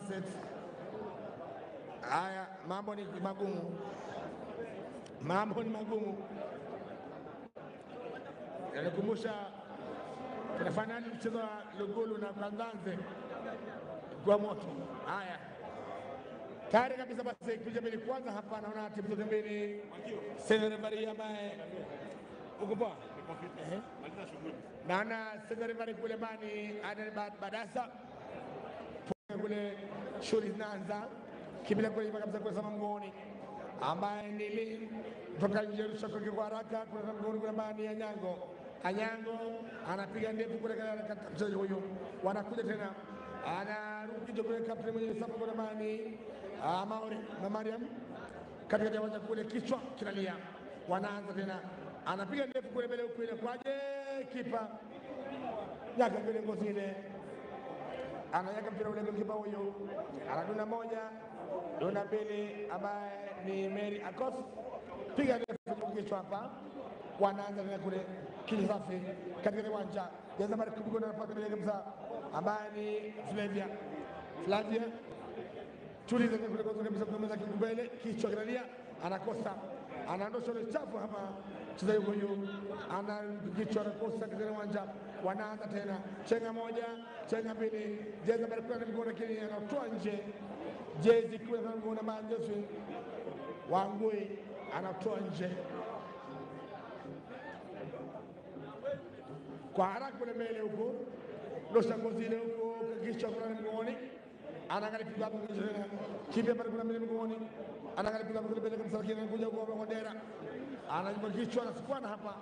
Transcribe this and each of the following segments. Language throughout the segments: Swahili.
Sunset. Haya, mambo ni magumu, mambo ni magumu. Yanikumbusha kuna fainali mchezo wa Lugulu na Kandanze kwa moto. Haya, tayari kabisa. Basi kuja mbili kwanza hapa, naona timu zote mbili. Senegal ambaye uko poa, naona Senegal kule bani Adel Badasa kule shughuli zinaanza kibila kule kabisa kwa sababu ngoni ambaye ndili kutoka Jerusalem kwa haraka kwa ngoni kule bani Anyango anapiga ndefu kule katika mchezaji huyo, wanakuja tena anarudi kule kapteni mwenye sababu kwa bani Mauri na Mariam katika kiwanja kule, kichwa kinalia, wanaanza tena, anapiga ndefu kule mbele huko, ile kwaje kipa yaka kule ngozi ile anayaka mpira ule kipa huyo, anaduna moja duna mbili, ambaye ni Mary Akos, piga ndefu kichwa hapa, wanaanza tena kule kisafi katika kiwanja jaza mara kubwa na paka ile kabisa, ambaye ni Flavia tuliza kule kwa kabisa kumeza kikubele, kichwa kinalia, anakosa, anaondosha ile chafu hapa, mchezaji huyo ana kichwa anakosa katika kiwanja, wanaanza tena chenga moja chenga mbili, jaza mara kwa mikono kile anatoa nje jezi kwa mkono Manjosi Wangui anatoa nje kwa haraka kule mbele huko, ndosha ngozi ile huko kisha kuna mgoni, anaangalia piga hapo tena kibia pale kuna mbele mgoni, anaangalia piga kule mbele kabisa, lakini anakuja kwa Mondera, anajibu kichwa na sikwana hapa,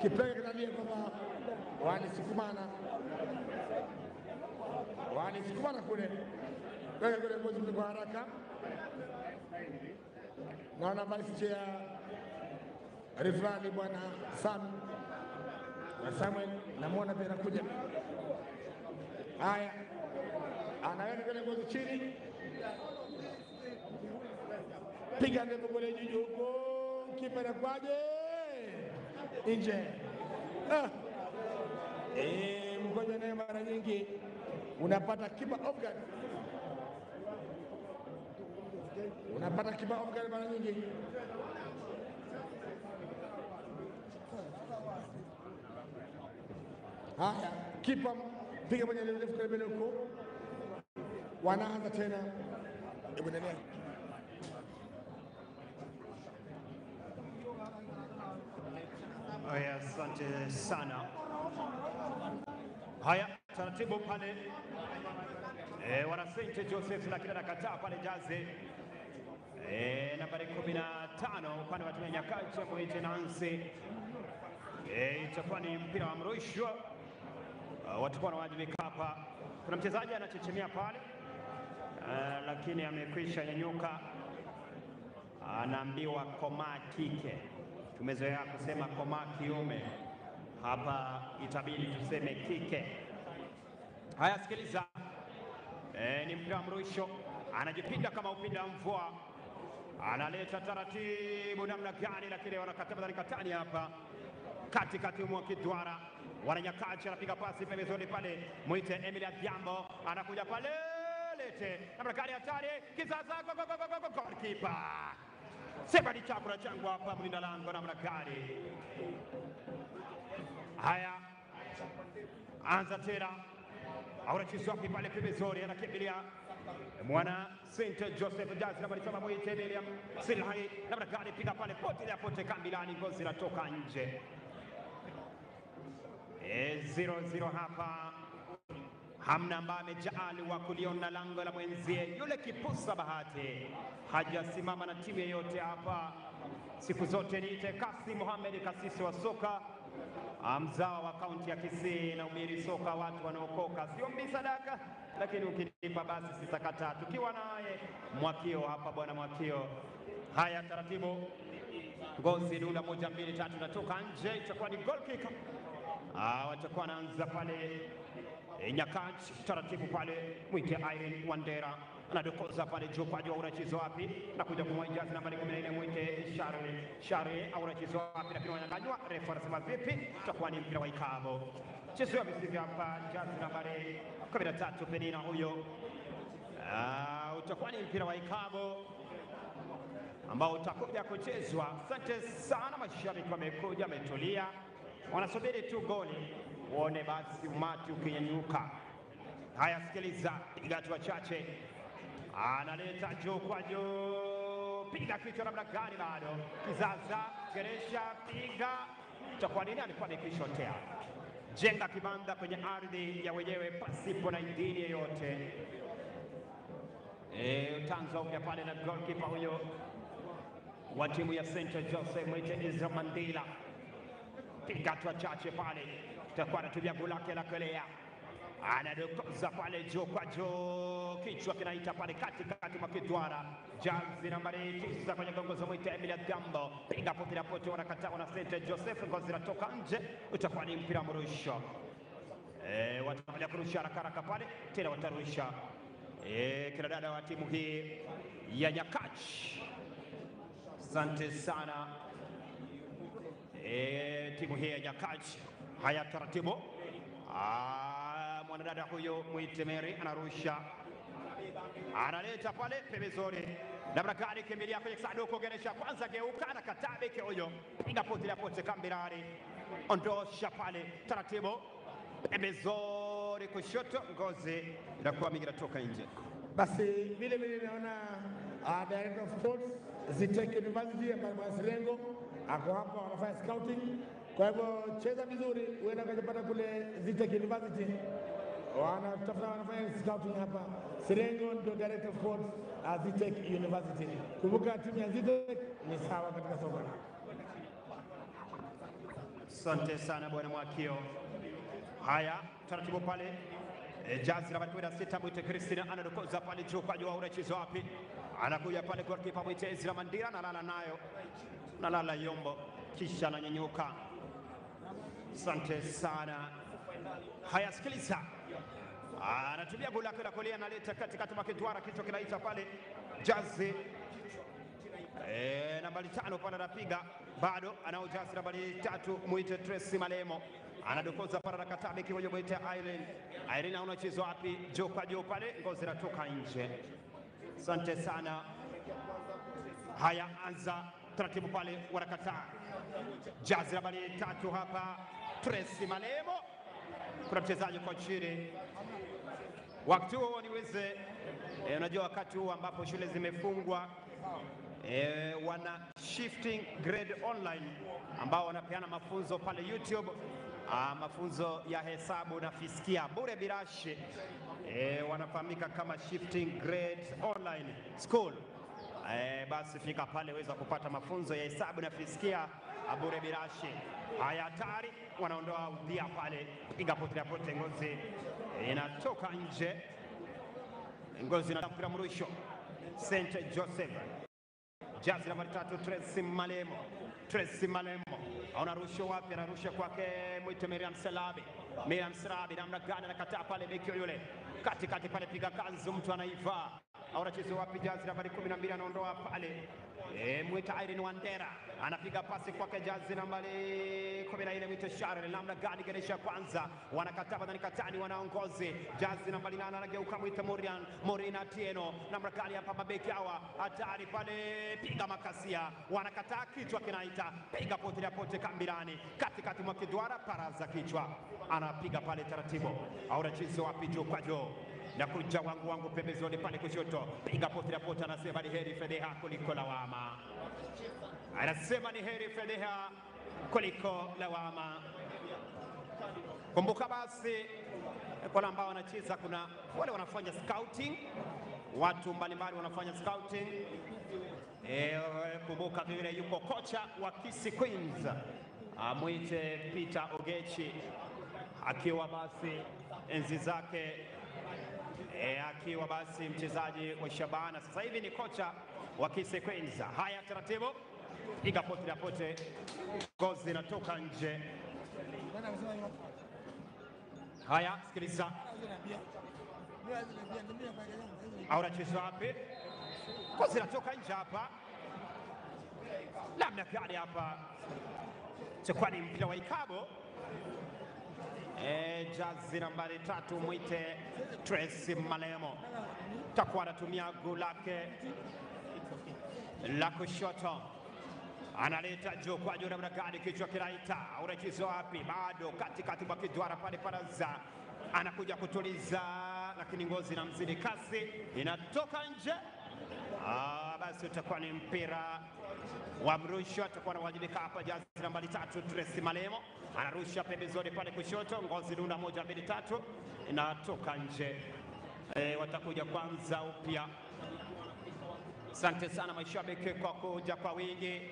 kipega kinalia kama walisukumana kule kule ngozi kwa haraka, naona basi ya Rifrani bwana Samuel namwona pia anakuja. Haya, anaweka kule ngozi chini, piga ndefu kule juu huko, kipa na kwaje nje. Mkoja naye mara nyingi unapata kipa off guard, mara nyingi. Haya, kipa piga moja ndefu kule mbele huko, wanaanza tena. Hebu nani haya, asante sana. Haya, taratibu pale wana St. Joseph, lakini anakataa pale jaze nambari 15 upande wa timu ya Nyakach Mwite Nancy. Itakuwa ni mpira wa mrushwa, watakuwa wanawajibika hapa. Kuna mchezaji anachechemea pale, lakini amekwisha nyanyuka, anaambiwa komaa kike. Tumezoea kusema komaa kiume, hapa itabidi tuseme kike. Haya, sikiliza, ni mpira wa mrusho, anajipinda kama upinda mvua, analeta taratibu namna gani, lakini wanakataba katani hapa katikati mwa kidwara. Wananyakachi anapiga pasi pembezoni pale, Mwite Emily Adhiambo anakuja pale, lete namna gani, hatari kisasa, goalkeeper sema ni chakula changu hapa, mlinda lango namna gani. Haya, anza tena, aurachizo wapi pale pembezoni, anakimbilia mwana St. Joseph Jazz nambari 7 Mwite William Silhai namna gani, piga pale pote kambilani, ngozi inatoka nje. 0-0 hapa, hamna ambaye amejaaliwa kuliona lango la mwenzie. Yule kipusa bahati hajasimama na timu yoyote hapa siku zote. Niite Kasi Mohamed, kasisi wa soka, mzao wa kaunti ya Kisii, na umiri soka watu wanaokoka, sio mbisadaka, lakini ukinipa basi sitakata. Tukiwa naye Mwakio hapa, bwana Mwakio. Haya, taratibu, ngozi dunda 1 2 3 natoka nje, itakuwa ni goal kick. Watakuwa wanaanza pale Nyakach, taratibu pale, Mwite Irene Wandera anadokoza pale juu kwa juu, unachizo wapi na kuja kumwaja nambari 14 Mwite Shari au unachizo wapi, lakini wananganywa. Refa anasema vipi, itakuwa ni mpira wa ikabo. Chezo ya misivi hapa, jazi nambari 13 Penina huyo utakuwa ni mpira wa ikabu ambao utakuja kuchezwa. Asante sana, mashabiki wamekuja, wametulia, wanasubiri tu goli uone basi umati ukinyanyuka. Haya, sikiliza, piga hatua chache, analeta juu kwa juu, piga kichwa namna gani, bado kizaza, geresha, piga, utakuwa nini? Alikuwa nikishotea. Jenga kibanda kwenye ardhi ya wenyewe pasipo na idhini yoyote. Tanzo upya pale na goalkeeper huyo wa timu ya St. Joseph mwite Ezra Mandila. Piga hatua chache pale, tutakuwa anatumia goli lake la kelea, anadokoza pale juu kwa juu, kichwa kinaita pale katikati mwa kitwara. Jazi nambari 9 kwenye gongozo mwite Emilia Gambo, piga potira pote, wanakataa na St. Joseph, ngozi inatoka nje, utakuwa ni mpira mrusho. Watakuja kurusha haraka pale tena, watarusha kila dada wa timu hii ya Nyakach. Asante sana timu hii ya Nyakach. Haya, taratibu, mwanadada huyo mwite Mary anarusha, analeta pale pembezoni, namna gani, kimbilia kwenye sanduku, geresha kwanza, geuka na katabe huyo, piga poti la pote kambirani, ondosha pale taratibu, pembezoni kushoto, ngozi inakuwa mingi, inatoka nje. Basi vile vile naona Director of Sports Zitech University ambaye Bwana Silengo ako hapa, wanafanya scouting. Kwa hivyo cheza vizuri, uenda ukajipata kule Zitech University, wanafanya scouting hapa. Silengo ndio Director of Sports Zitech University. Kumbuka timu ya Zitech ni sawa katika soka. Asante sana bwana Mwakio. Haya, taratibu pale, Jazi nambari 16 mwite Christina anadokoza pale juu kwa juu, unacheza wapi? Anakuja pale goalkeeper mwite Ezra Mandira, analala nayo, nalala yombo, kisha ananyanyuka. Asante sana. Haya, sikiliza, anatumia goli lake la kulia, analeta katikati mwa kitwara, kichwa kinaita pale Jazi nambari 5 pale, anapiga bado, anao Jazi nambari 3 mwite Tracy Malemo, anadokoza para na katabe kimoja mwite Irene anacheza wapi? Juu kwa juu pale, ngozi inatoka nje. Asante sana. Haya, anza taratibu pale, wanakataa. Jazi nambari 3 hapa, Tracy Malemo, kuna mchezaji kwa chini. Wakati huo niweze, unajua wakati huo ambapo shule zimefungwa, wana Shifting Grade Online ambao wanapeana mafunzo pale YouTube, mafunzo ya hesabu na fisikia bure birashi, wanafahamika kama Shifting Grade Online School. Basi fika pale weza kupata mafunzo ya hesabu na fisikia bure birashi. Haya, hatari, wanaondoa udhia pale, piga pote pote, ngozi inatoka nje, ngozi na mpira mrusho. St. Joseph, Jazi nambari 3 Tracy Malemo, Tracy Malemo anarusha wapi? Anarusha kwake mwite Miriam Salabi. Miriam Salabi namna gani, anakataa pale, beki yule katikati pale, piga kanzu, mtu anaivaa, anacheza wapi? Jazi nambari 12 anaondoa pale, mwite Irene Wandera, anapiga pasi kwake Jazi nambari 14 mwite Sharon, namna gani, geresha kwanza, wanakataa badani katani, wanaongozi. Jazi nambari 8 anageuka mwite Morina Tieno, namna gani hapa, mabeki hawa hatari pale, piga makasia, wanakataa, kichwa kinaita, piga pote la pote kambirani, katikati mwa kidwara, paraza kichwa, anapiga pale taratibu, anacheza wapi? Juu kwa juu, na kuja wangu pembezoni pale kushoto, piga pote la pote, anasema ni heri fedheha kuliko lawama, anasema ni heri fedheha kuliko lawama. Kumbuka basi, kwa ambao wanacheza, kuna wale wanafanya scouting, watu mbalimbali wanafanya scouting. Kumbuka vile yuko kocha wa Kisii Queens, mwite Peter Ogechi, akiwa basi enzi zake, akiwa basi mchezaji wa Shabana, sasa hivi ni kocha wa Kisii Queens. Haya, taratibu, piga pote la pote, ngozi inatoka nje. Haya, sikiliza, anacheza wapi? Ngozi inatoka nje hapa, namna gani hapa, itakuwa ni mpira wa ikabu. Jazi nambari 3 mwite Tracy Malemo takuwa anatumia guu lake la kushoto, analeta juu kwa juu namna gani, kichwa kinaita, unachizo wapi? Bado katikati mwa kiduara pale Paraza anakuja kutuliza, lakini ngozi na mzidi kasi, inatoka nje. Basi utakuwa ni mpira wa mrusho, atakuwa anawajibika hapa jazi nambari 3 Tracy Malemo, anarusha pembezoni pale kushoto, ngozi dunda 1 2 3, inatoka nje. Watakuja kwanza upya. Asante sana mashabiki kwa kuja kwa wingi.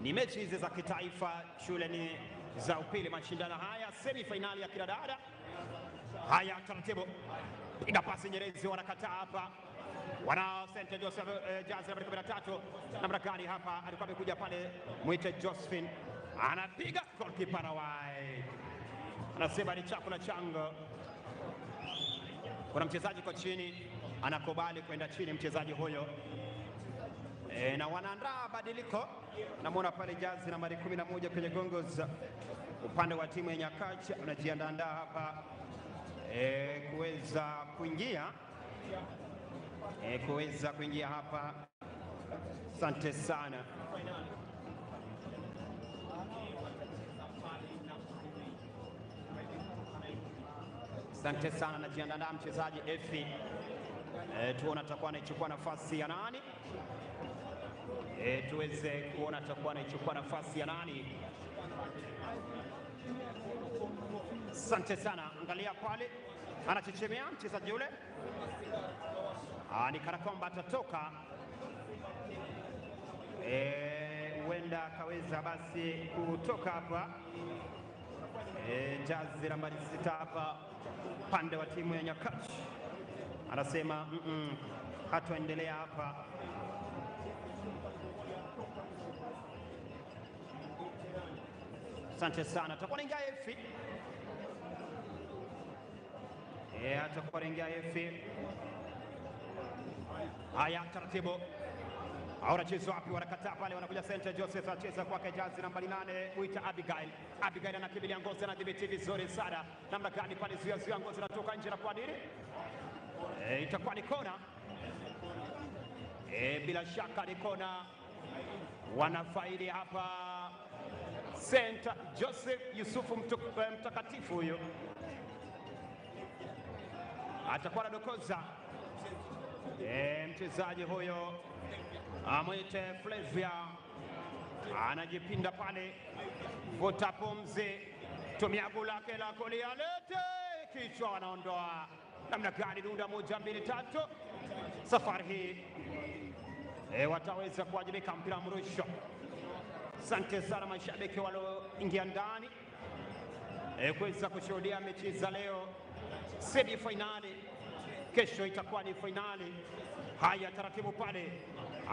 Ni mechi hizi za kitaifa, shule ni za upili, mashindano haya semi-finali ya kinadada. Haya, taratibu, piga pasi Nyerezi, wanakataa hapa, wana St. Joseph jazi nambari 13 namna gani hapa, alikuwa amekuja pale mwite Josephine, anapiga goalkeeper Rawai anasema ni chakula chango. Kuna mchezaji kwa chini anakubali kwenda chini mchezaji huyo, na wanaandaa badiliko. Namuona pale jazi nambari 11 kwenye gongozi upande wa timu ya Nyakachi anajiandaa hapa kuweza kuingia hapa. Asante sana. Asante sana, anajiandaa mchezaji Efi. Tuona atakuwa anaichukua nafasi ya nani? Tuweze kuona atakuwa anaichukua nafasi ya nani? Asante sana, angalia pale anachechemea mchezaji yule, ni kana kwamba atatoka, huenda akaweza basi kutoka hapa. Jazi nambari 6 hapa pande wa timu ya Nyakachi anasema hatuendelea hapa. Asante sana, atakuwa anaingia Efi. Atakuwa anaingia Efi. Haya, taratibu, wanacheza wapi? Wanakataa pale, wanakuja St. Joseph, anacheza kwake jazi nambari 8 kuita Abigail. Abigail anakimbilia ngozi, anadhibiti vizuri sana namna gani pale, zuia ngozi, natoka nje na kwa nini? Itakuwa ni kona. Bila shaka ni kona, wanafaidi hapa St. Joseph. Yusufu mtakatifu huyo atakuwa anadokoza, mchezaji huyo amwite Flavia, anajipinda pale, vuta pumzi, tumia guu lake la kulia, lete kichwa, anaondoa namna gani, dunda 1 2 3. Safari hii wataweza kuwajibika mpira mrusho. Asante sana mashabiki walioingia ndani kuweza kushuhudia mechi za leo, semi-finali. Kesho itakuwa ni finali. Haya, taratibu pale,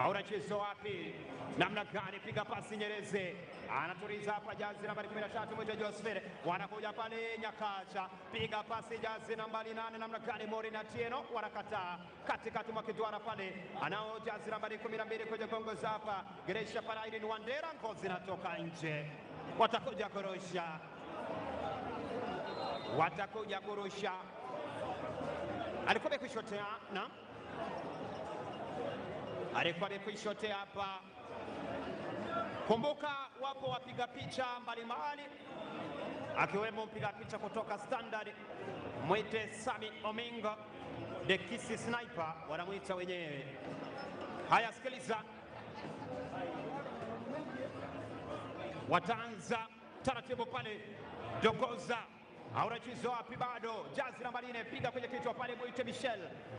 unacheza wapi? Namna gani? Piga pasi Nyerezi, anatuliza hapa jazi nambari 13 mwite Josephine, wanakuja pale Nyakacha, piga pasi jazi nambari 8 namna gani? Morina Tieno, wanakataa katikati mwa kiduara pale, anao jazi nambari 12 kwenye gongozi hapa, Geresha Paraini ni Wandera, ngozi natoka nje. Watakuja kurusha, alikuwa amekwishotea na alikuwa amekwishotea hapa. Kumbuka wapo wapiga picha mbalimbali, akiwemo mpiga picha kutoka Standard mwite Sami Omingo, the Kisi Sniper wanamwita wenyewe. Haya, sikiliza, wataanza taratibu pale. Dokoza, unacheza wapi? Bado jazi nambari 4, piga kwenye kichwa pale, mwite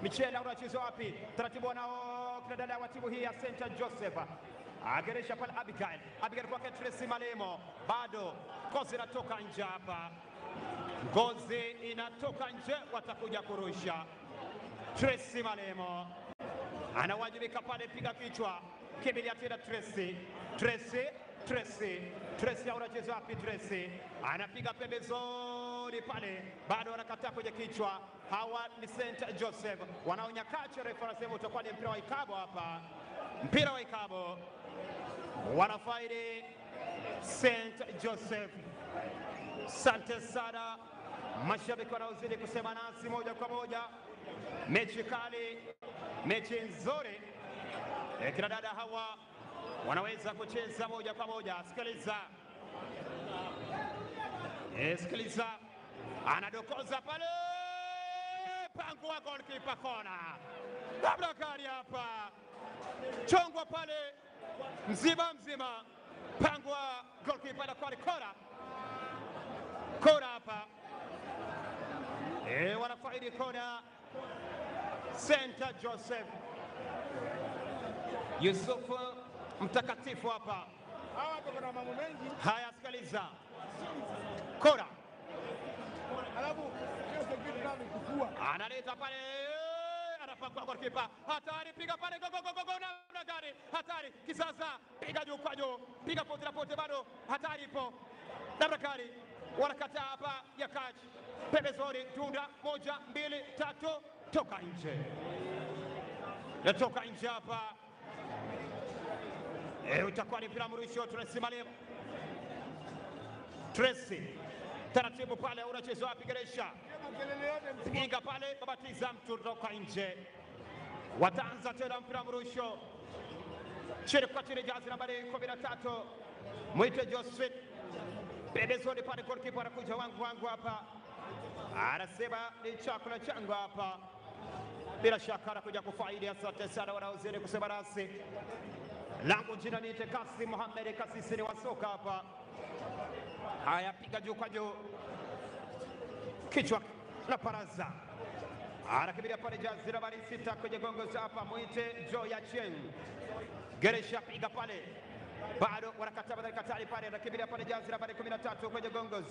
Michelle, unacheza wapi? Taratibu wanao kina dada wa timu hii ya St. Joseph, ageresha pale Abigail kwake Tracy Malemo, bado ngozi inatoka nje hapa, ngozi inatoka nje, watakuja kurusha. Tracy Malemo anawajibika pale, piga kichwa, kimbilia tena Tracy unacheza wapi? Tracy anapiga pembezoni pale, bado wanakataa kwenye kichwa. Hawa ni St. Joseph, wanaonyakacha, refa anasema utakuwa ni mpira wa ikabo hapa, mpira wa ikabo, wanafaidi St. Joseph. Asante sana mashabiki wanaozidi kusema nasi moja kwa moja. Mechi kali, mechi nzuri. Kina dada hawa wanaweza kucheza moja kwa moja. Sikiliza, sikiliza, anadokoza pale, pango wa goalkeeper kona, labda kari hapa, chongwa pale, mzima mzima, pango wa goalkeeper na kwa kona hapa. Wanafaidi kona Center Joseph Yusufu mtakatifu hapa. Kuna mambo mengi. Haya, sikiliza, kona analeta pale, anapakwa goalkeeper, hatari, piga pale, go na gari, hatari, kisasa, piga juu kwa juu, piga pote la pote, bado hatari ipo, Dabrakari wanakataa hapa ya kachi, pembezoni, tunda, 1, 2, 3, toka nje, natoka nje hapa. Utakuwa ni mpira mrusho. Tracy taratibu pale, unacheza wapi? Geresha piga pale, babatiza mtu, toka nje. Wataanza tena mpira mrusho, chini kwa chini, jazi nambari 13 Mwite Joseph, pembezoni pale, goalkeeper anakuja, wangu hapa, anasema ni chakula changu hapa, bila shaka anakuja kufaidi. Asante sana wanaozidi kusema nasi. Langu jina ni Kasim Mohamed, kasisi ni wa soka hapa. Haya, piga juu kwa juu, kichwa na paraza, anakibiria pale, jazi nambari 6 kwenye gongo hapa, Mwite Joya Cheng. Geresha piga pale, bado wanakataa badali katali pale, anakibiria pale, jazi nambari 13 kwenye gongo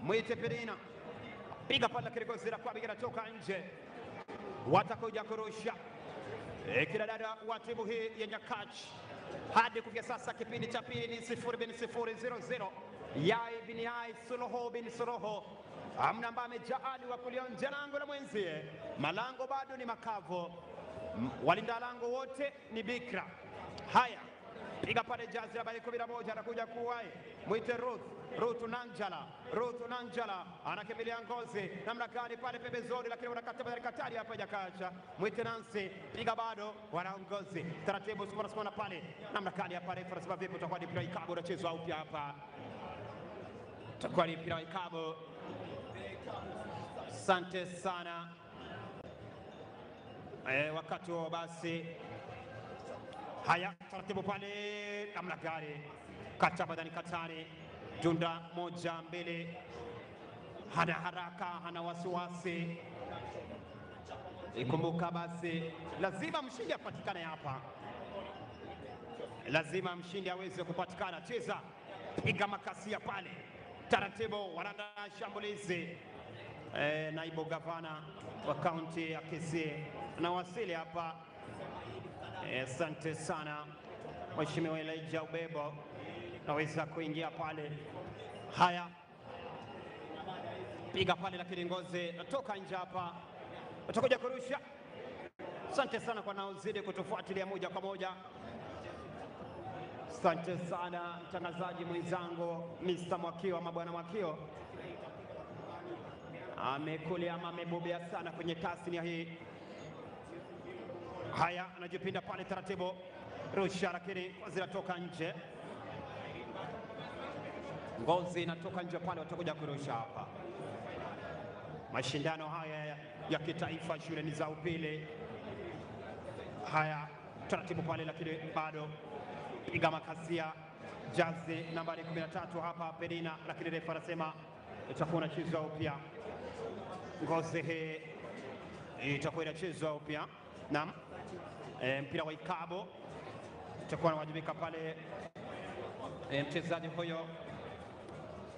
Mwite Perina, piga pale, kirigozi la kwa bigira, toka nje. Watakuja kurusha kina dada wa timu hii ya Nyakach. Hadi kufikia sasa kipindi cha pili ni 0-0 Yai bin Yai, Suluho bin Suluho. Amna ambaye amejaali wa kulionja lango la mwenzie, malango bado ni makavo, walinda lango wote ni bikra. Haya, piga pale, jazi nambari 11 anakuja kuwai, Mwite Ruth Nanjala anakimbilia Ngozi, namna gani pale pembezoni, lakini wanakata badali katari hapa Jakacha. Mwite Nancy, piga bado, wanaongozi taratibu, simona pale, namna gani hapa, refa anasema vipi, utakuwa ni mpira ikabu unachezwa au pia hapa, utakuwa ni mpira ikabu. Asante sana. Wakati huo basi, haya, taratibu pale, namna gani, kata badani katari, Junda 1, 2, hana haraka, hana wasiwasi. Ikumbuka basi, lazima mshindi apatikane hapa, lazima mshindi aweze kupatikana. Cheza, piga makasia pale, taratibu, wananda shambulizi. Naibu gavana wa kaunti ya Kisii anawasili hapa. Asante sana Mheshimiwa Elijah Ubebo, naweza kuingia pale. Haya, piga pale, lakini Ngozi natoka nje hapa, utakuja kurusha. Asante sana kwa naozidi kutufuatilia moja kwa moja. Asante sana mtangazaji mwenzangu Mr. Mwakio ama Bwana Mwakio, amekulia ama amebobea sana kwenye tasnia hii. Haya, anajipinda pale taratibu, rusha, lakini zinatoka nje. Ngozi inatoka nje pale, watakuja kurusha hapa. Mashindano haya ya kitaifa shuleni za upili. Haya, taratibu pale, lakini bado, piga makasia, jazi nambari 13 hapa Perina, lakini refa anasema itakuwa inachezwa upya. Ngozi hii itakuwa inachezwa upya. Naam, mpira wa ikabu itakuwa anawajibika pale mchezaji huyo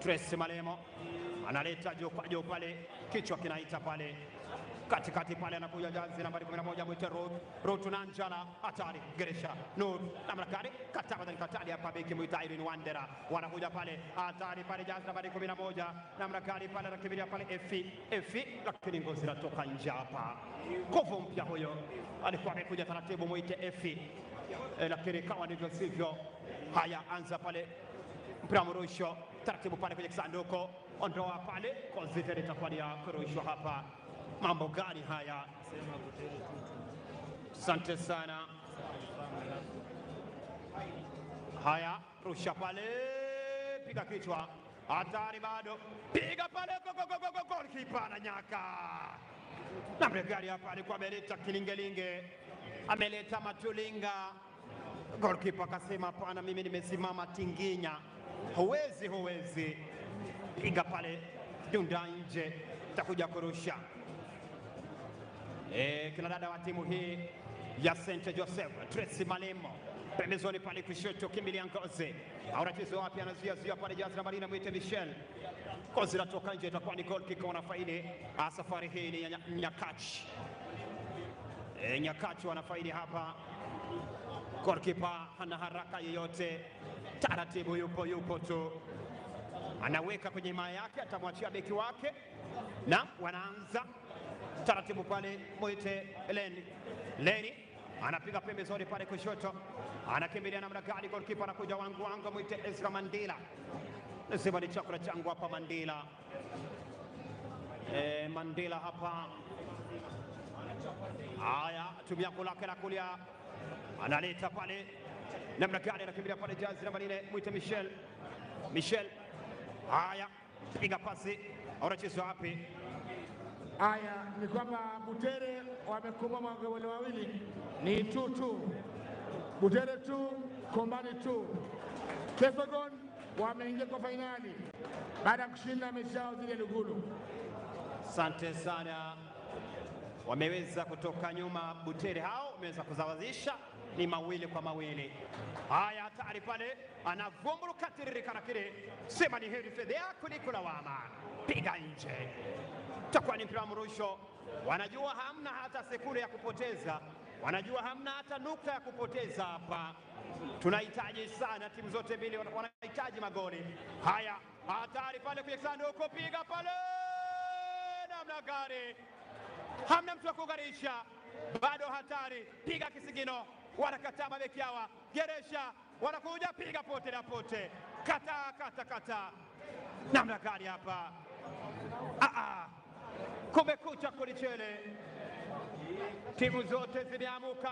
Tracy Malemo, analeta juu pale, kichwa kinaita pale katikati pale, anakuja jazi nambari 11 Mwite Ruth Nanjala, hatari, Geresha Nur, namna gani, katali hapa, beki Mwite Irene Wandera, wanakuja pale, hatari pale, jazi nambari 11, namna gani pale, anakibiria pale Efi, lakini Ngozi natoka nje hapa. Kovu mpya huyo, alikuwa amekuja taratibu Mwite Efi, lakini kawa ndivyo sivyo. Haya, anza pale mpira mrusho, taratibu pale kwenye kisanduko, ondoa pale, Konzitele itakuwa ni ya kurushwa hapa. Mambo gani haya? Asante sana. Haya, rusha pale, piga kichwa, hatari bado, piga pale, goalkeeper ananyaka. Namna gani hapa, alikuwa ameleta kilingelinge, ameleta matulinga, goalkeeper akasema hapana, mimi nimesimama tinginya, huwezi piga pale, dunda nje, takuja kurusha. Kina dada wa timu hii ya St. Joseph, Tracy Malemo pembezoni pale kushoto, kimbilia Ngozi, auratizo wapi, anazuia pale jazi na Marina mwite Michel, Ngozi natoka nje, itakuwa ni goal kick. Wanafaidi safari hii ni Nyakachi. Nyakachi wanafaidi hapa, goalkeeper hana haraka yoyote, taratibu yupo tu, anaweka kwenye maa yake, atamwachia beki wake na wanaanza taratibu pale. Mwite Leni anapiga pembezoni pale kushoto, anakimbilia namna gani, goalkeeper anakuja wangu, mwite Ezra Mandela, nasema ni chakula changu hapa Mandela. Mandela hapa, haya tumia kulake la kulia, analeta pale namna gani, anakimbilia pale jazi namba 4, mwite Michel, haya piga pasi, anacheza wapi? Haya ni kwamba Butere wamekoma magoli mawili, ni 2-2. Butere 2, Kombani 2. Kesogon wameingia kwa fainali baada ya kushinda mechi yao dhidi ya Lugulu. Asante sana, wameweza kutoka nyuma. Butere hao wameweza kuzawazisha, ni 2-2. Haya, hatari pale, anavumbuluka tiririkana kile, sema ni heri fedhea kuliko lawama, piga nje, takuwa ni mpira wa mrusho. Wanajua hamna hata sekunde ya kupoteza, wanajua hamna hata nukta ya kupoteza hapa. Tunahitaji sana, timu zote mbili wanahitaji magoli. Haya, hatari pale kwenye sanduku, piga pale, namna gani, hamna mtu wa kugarisha, bado hatari, piga kisigino, wanakataa mabeki hawa, Geresha wanakuja, piga pote na pote, kata, namna gani hapa, kumekucha kulichele, timu zote zimeamuka,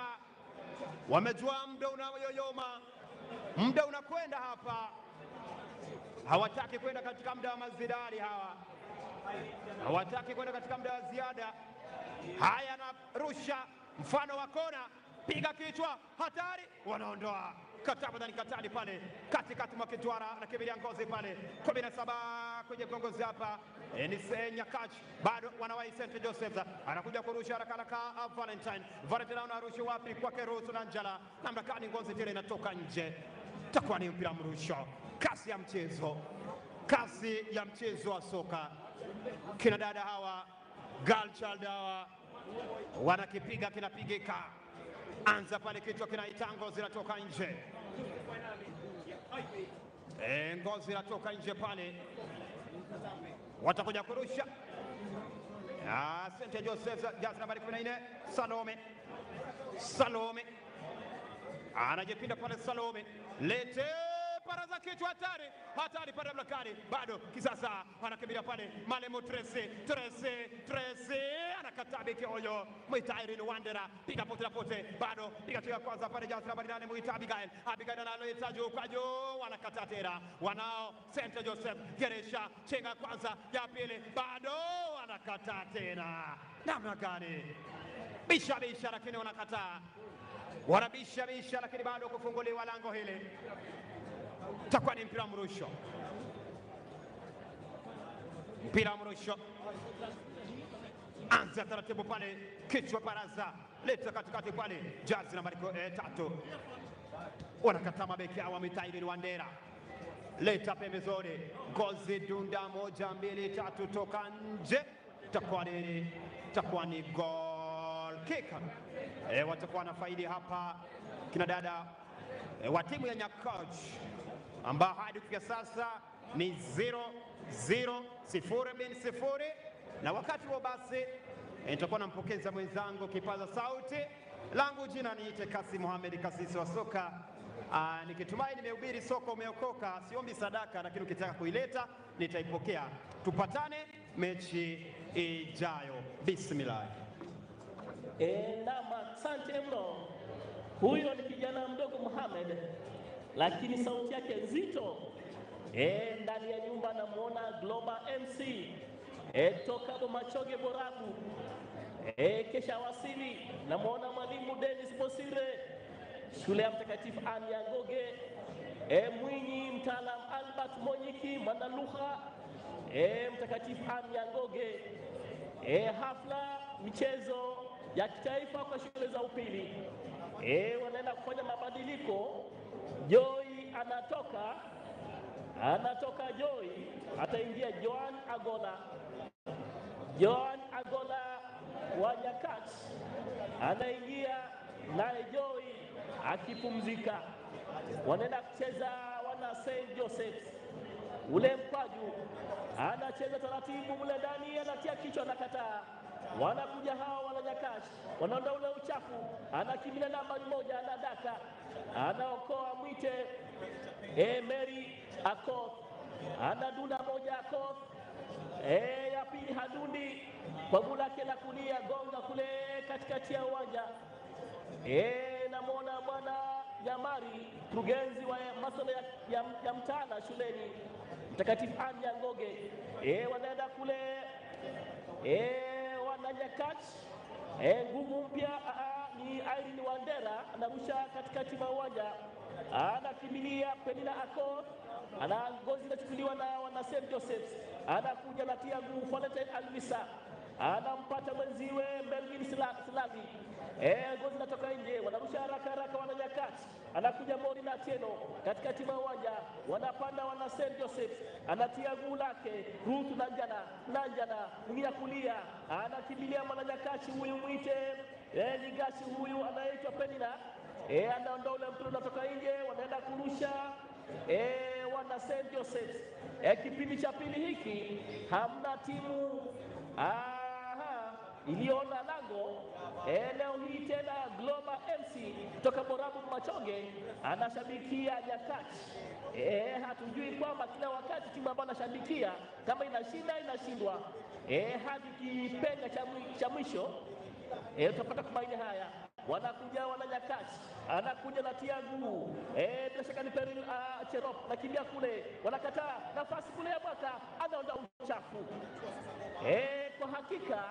wamejua muda unayoyoma, muda unakwenda hapa, hawataki kwenda katika muda wa mazidari, hawataki kwenda katika muda wa ziada. Haya, na rusha mfano wa kona, piga kichwa, hatari, wanaondoa katani pale katikati mwa Kitwara, anakimbilia Ngozi pale 17 kwenye gongozi hapa, ni Nyakachi, bado wanawai St. Joseph, anakuja kurusha haraka Valentine anarusha wapi, kwake Rusu na Njala, namna gani, Ngozi tena inatoka nje, takuwa ni mpira mrusho. Kasi ya mchezo wa soka, kina dada hawa girl child hawa wanakipiga, kinapigika, anza pale kichwa, kinaita Ngozi, inatoka nje, Ngozi inatoka nje pale, watakuja kurusha. St. Joseph, jazi nambari 14, Salome anajipinda pale, Salome lete paraza kichwa, hatari pale mlakani, bado kisasa, anakimbilia pale Malemo, Tracy anakataa beki huyo, mwita Irene Wandera, piga pote, bado piga tia kwanza pale, jazi nambari 8, mwita Abigail analeta juu kwa juu, wanakataa tena, wanao St. Joseph, Geresha chenga kwanza, ya pili, bado wanakataa tena, namna gani, bisha lakini wanakataa, wanabisha lakini bado kufunguliwa lango hili, takuwa ni mpira mrusho. Anza taratibu pale, kichwa baraza, leta katikati pale, jazi nambari 3, wanakataa mabeki hawa, Mitairi Wandera, leta pembezoni, Ngozi dunda 1 2 3, toka nje, takuwa ni goal kick. Watakuwa na faidi hapa kina dada wa timu ya Nyakachi, ambao hadi kufikia sasa ni 0-0 na wakati wa basi nitakuwa nampokeza mwenzangu kipaza sauti langu, jina niite Kasi Mohamed, kasisi wa soka. Nikitumai nimehubiri soka umeokoka, siombi sadaka, lakini ukitaka kuileta nitaipokea. Tupatane mechi ijayo. Bismillah. Naam, asante mno. Huyo ni kijana mdogo Mohamed, lakini sauti yake nzito. Ndani ya nyumba namuona Global MC toka Bomachoge Borabu. Kesha wasili namuona mwalimu Dennis Bosire, shule ya Mtakatifu Anne ya Ngoge. Mwinyi mtaalam Albert Monyiki, mwanalugha Mtakatifu Anne ya Ngoge. Hafla michezo ya kitaifa kwa shule za upili. Wanaenda kufanya mabadiliko. Joy anatoka Joy, ataingia Joan Agola wa Nyakach, anaingia naye Joy akipumzika. Wanaenda kucheza wana St. Joseph's. Ule mkwaju anacheza taratibu mule ndani, anatia kichwa, anakataa. Wanakuja hawa wana Nyakach, wanaondoa ule uchafu, anakimbilia nambari 1, anadaka, anaokoa Mwite Mary Akoth, anadunda 1 Akoth, ya pili Hadundi kwa gula lake la kulia, gonga kule katikati ya uwanja. Namwona bwana Jamari, mkurugenzi wa masuala ya mtaala shuleni Mtakatifu Anne ya Ngoge. Wanaenda kule wana Nyakach. Nguvu mpya ni Irene Wandera, anarusha katikati mwa uwanja, anakimbilia Penina Akoth, ngozi inachukuliwa na wana St. Joseph's, anakuja na tia nguvu Valentine Alvisa, anampata mwenziwe Melvin Silagi. Ngozi inatoka nje, wanarusha haraka wana Nyakach, anakuja Mori na Tieno katikati mwa uwanja, wanapanda wana St. Joseph's, anatia nguvu lake Ruth Nanjana mwingia kulia, anakimbilia mwana Nyakach huyu Mwite Ligashi, huyu anaitwa Penina, anaondoa ule mpira unatoka nje, wanaenda kurusha wana St. Joseph's. Kipindi cha pili hiki hamna timu iliona lango. Leo hii tena Global MC kutoka Borabu Machoge anashabikia Nyakach. Hatujui kwamba kila wakati timu ambayo anashabikia kama inashinda inashindwa. Hadi kipenga cha mwisho utapata kubaini haya. Wanakuja wana Nyakach, anakuja na tia nguu. Bila shaka ni Peril Cherop, nakimbia kule, wanakataa nafasi kule ya mwaka, anaondoa uchafu. Kwa hakika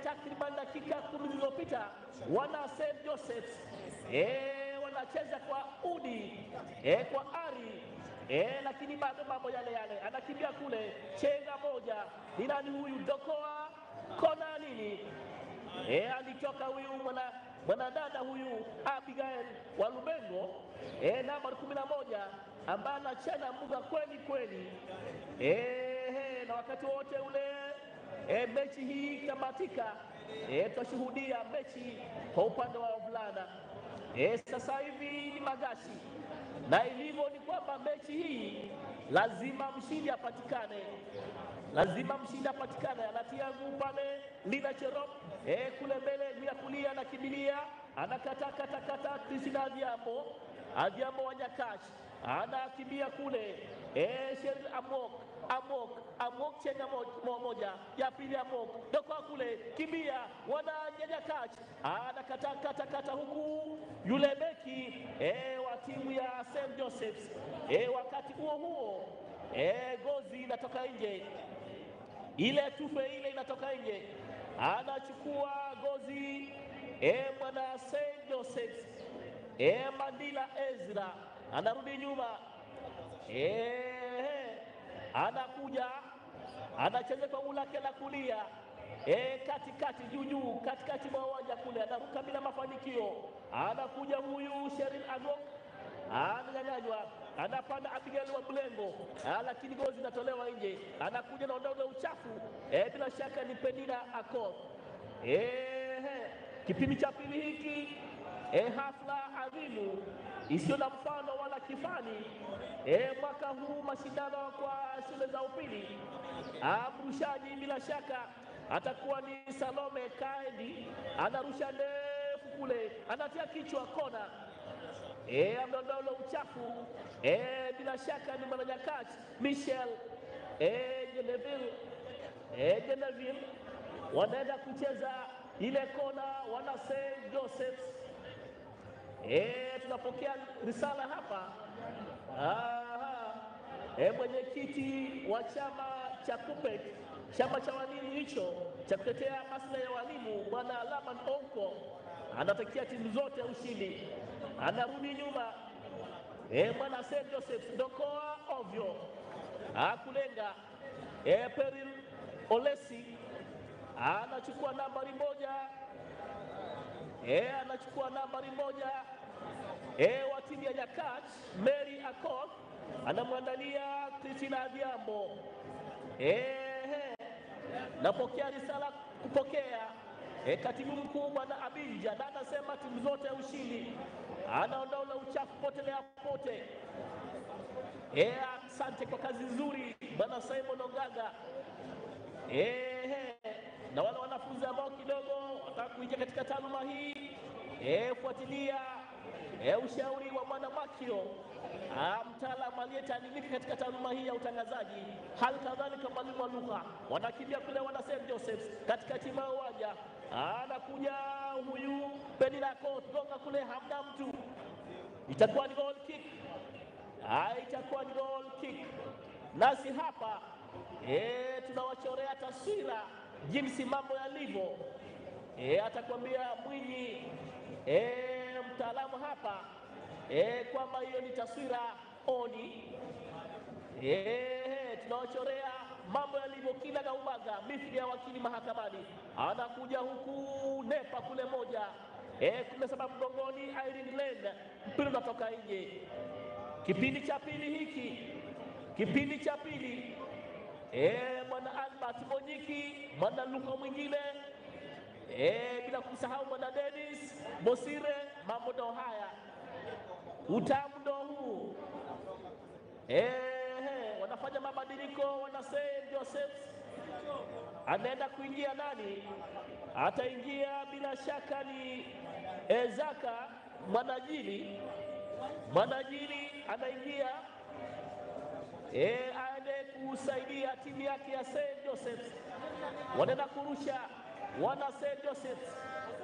takriban dakika 10 zilizopita wana St. Joseph's wanacheza kwa udi, kwa ari, lakini bado mambo yale. Anakimbia kule, chenga moja, ni nani huyu? Dokoa kona nini? Alitoka huyu mwanadada huyu Abigail wa Lubengo, namba 11, ambaye anacheza mbuga kweli. Na wakati wote ule mechi hii kamatika, tutashuhudia mechi kwa upande wa wavulana. Sasa hivi ni magashi, na ilivyo ni kwamba mechi hii lazima mshindi apatikane. Anatia nguvu pale Lina Cherop, kule mbele bila kulia, anakimbilia, anakata Kristina Adhiambo wa Nyakach, anakimbia kule. Sheryl Amok chenga moja, ya pili Amok dokoa kule, kimbia wana Nyakach, anakata huku yule beki wa timu ya St. Joseph's. Wakati huo gozi inatoka nje, ile tufe ile inatoka nje, anachukua gozi mwana St. Joseph's. Mandila Ezra anarudi nyuma, anakuja, anacheza kwa ulake la kulia, katikati juu katikati mwa uwanja kule, anaruka bila mafanikio. Anakuja huyu Sheryl Agok, ananyanyanywa, anapanda Abigail wa Bulengo, lakini gozi inatolewa nje. Anakuja na ondoa uchafu, bila shaka ni Penina Akoth. Kipindi cha pili hiki hafla adhimu isiyo na mfano wala kifani. Mwaka huu mashindano kwa shule za upili, mrushaji bila shaka atakuwa ni Salome Kaedi, anarusha ndefu kule, anatia kichwa kona, ameondoa ule uchafu. Bila shaka ni mwana Nyakach Michelle Geneville wanaenda kucheza ile kona, wana St. Joseph's. Tunapokea risala hapa. Mwenyekiti wa chama cha KUPPET, chama cha walimu hicho cha kutetea maslahi ya walimu, Bwana Laban Onko anatakia timu zote ushindi. Anarudi nyuma mwana St. Joseph's, Dokoa ovyo akulenga. Peril Olesi anachukua nambari 1, anachukua nambari 1 wa timu ya Nyakach. Mary Akot anamwandalia Christina Adhiambo. Napokea risala kupokea katibu mkuu Bwana Abinja, na anasema timu zote ushindi. Anaondoa uchafu potelea pote. Asante kwa kazi nzuri Bwana Simon Ongaga. Na wale wanafunzi ambao kidogo wataka kuingia katika taaluma hii, fuatilia ushauri wa Bwana Makio, mtaalamu aliyetaalimika katika taaluma hii ya utangazaji. Hali kadhalika mwalimu wa lugha. Wanakimbia kule wana St. Joseph's katika timu ya uwanja. Anakuja huyu Penilako gonga kule, hamna mtu. Itakuwa ni goal kick. Itakuwa ni goal kick. Nasi hapa tunawachorea taswira jinsi mambo yalivyo. Atakwambia Mwinyi mtaalamu hapa kwamba hiyo ni taswira oni. Tunawachorea mambo yalivyo kila gaubaga, mithili ya wakili mahakamani. Anakuja huku nepa kule moja, kuna sababu mgongoni Irene Lane, mpira unatoka nje. Kipindi cha pili hiki, kipindi cha pili, Bwana Albert Monyiki, Bwana Luka mwingine, bila kusahau Bwana Dennis Bosire. Mambo ndo haya, utamu ndo huu. Wanafanya mabadiliko wana St. Joseph's. Anaenda kuingia nani? Ataingia bila shaka ni Zaka Mwanajili. Mwanajili anaingia aende kusaidia timu yake ya St. Joseph's. Wanaenda kurusha wana St. Joseph's.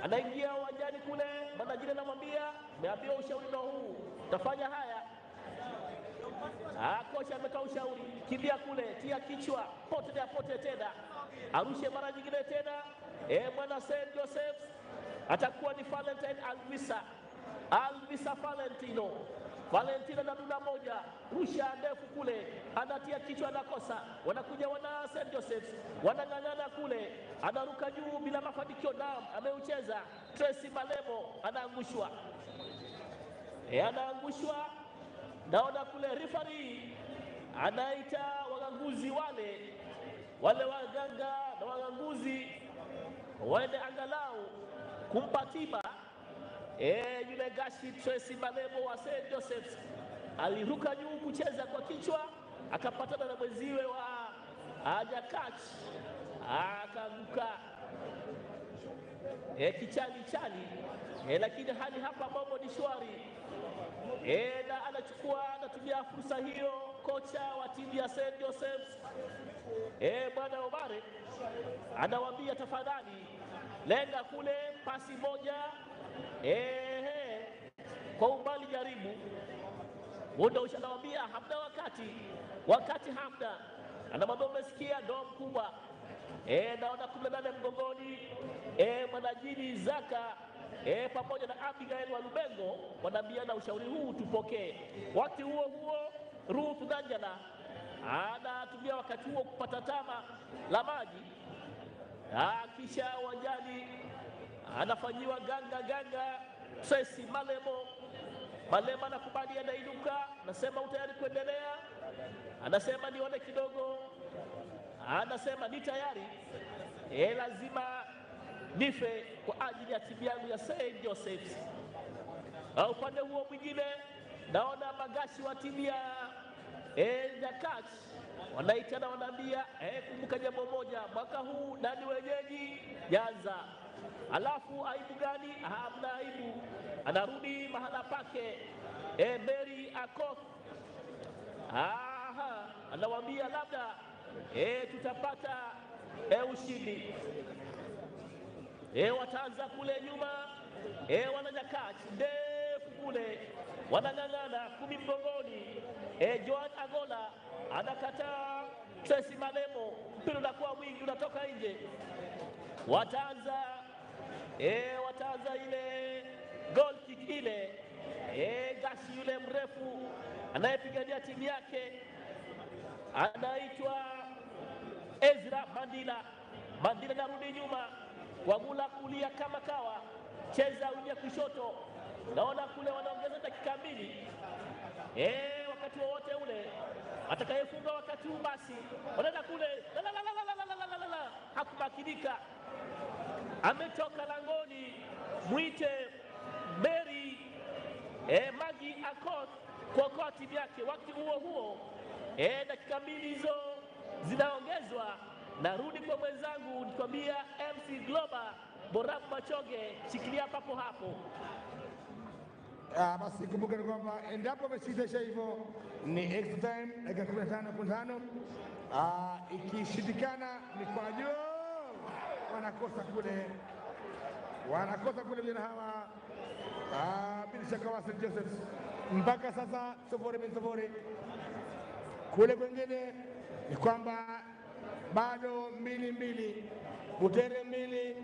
Anaingia uwanjani kule, Mwanajili anamwambia, "Niambia ushauri ndo huu, tafanya haya." Kocha ametoa ushauri, kimbia kule, tia kichwa, pote tena, arushe mara nyingine tena. Mwana St. Joseph's atakuwa ni Valentine Alvisa Valentino na duna moja, rusha ndefu kule, anatia kichwa, anakosa. Wanakuja wana St. Joseph's, wanang'ang'ana kule, anaruka juu bila mafanikio. Naam, ameucheza Tracy Malemo, anaangushwa. Anaangushwa. Naona kule referee anaita waganguzi wale waganga na waganguzi waende angalau kumpa tiba. Yule gashi Tracy Malemo wa St. Joseph's aliruka juu kucheza kwa kichwa, akapatana na mwenziwe wa Nyakach, akaanguka kichali, lakini hali hapa mambo ni shwari. Na anatumia fursa hiyo kocha wa timu ya St. Joseph's Bwana Omare anawaambia, tafadhali lenga kule, pasi moja kwa umbali jaribu. Muda ushawaambia hamna wakati hamna. Anamwambia umesikia, ndo mkubwa. Naona 18 mgongoni, Mwanajili Zaka pamoja na Abigail wa Lubengo wanaambiana ushauri huu tupokee. Wakati huo Ruth Nanjala anatumia wakati huo kupata tama la maji, kisha uwanjani anafanyiwa ganga. Tracy Malemo anakubali, anainuka, anasema utayari kuendelea? Anasema nione kidogo. Anasema ni tayari, lazima nife kwa ajili ya timu yangu ya St. Joseph's. Upande huo mwingine naona magashi wa timu ya Nyakach wanaitana, wanaambia kumbuka jambo moja, mwaka huu nani wenyeji? Nyanza. Alafu aibu gani? Hamna aibu. Anarudi mahala pake Mary Akot. Anawaambia labda tutapata ushindi. Wataanza kule nyuma, wananyakati ndefu kule, wanang'ang'ana 10 mgongoni. Joan Agola anakataa Tracy Malemo, mpira unakuwa mwingi, unatoka nje. Wataanza ile goal kick ile. Gasi yule mrefu anayepigania timu yake anaitwa Ezra Mandila. Mandila narudi nyuma, Wagula kulia kama kawa, cheza ulia kushoto. Naona kule wanaongeza dakika 2. Wakati wowote ule atakayefunga wakati huu basi wanaenda kule, hakumakinika, ametoka langoni. Mwite Mary Magi Akot kuokoa timu yake. Wakati huo huo dakika 2 hizo zinaongezwa. Narudi kwa mwenzangu nikwambia MC Global Borabu Machoge, shikilia papo hapo. Basi kumbuka kwamba endapo ameshinda hivyo ni extra time dakika 15. Ikishindikana ni kwa juu, wanakosa kule vijana hawa bila shaka wa St. Joseph. Mpaka sasa 0-0. Kule kwengine ni kwamba bado 2-2, Butere 2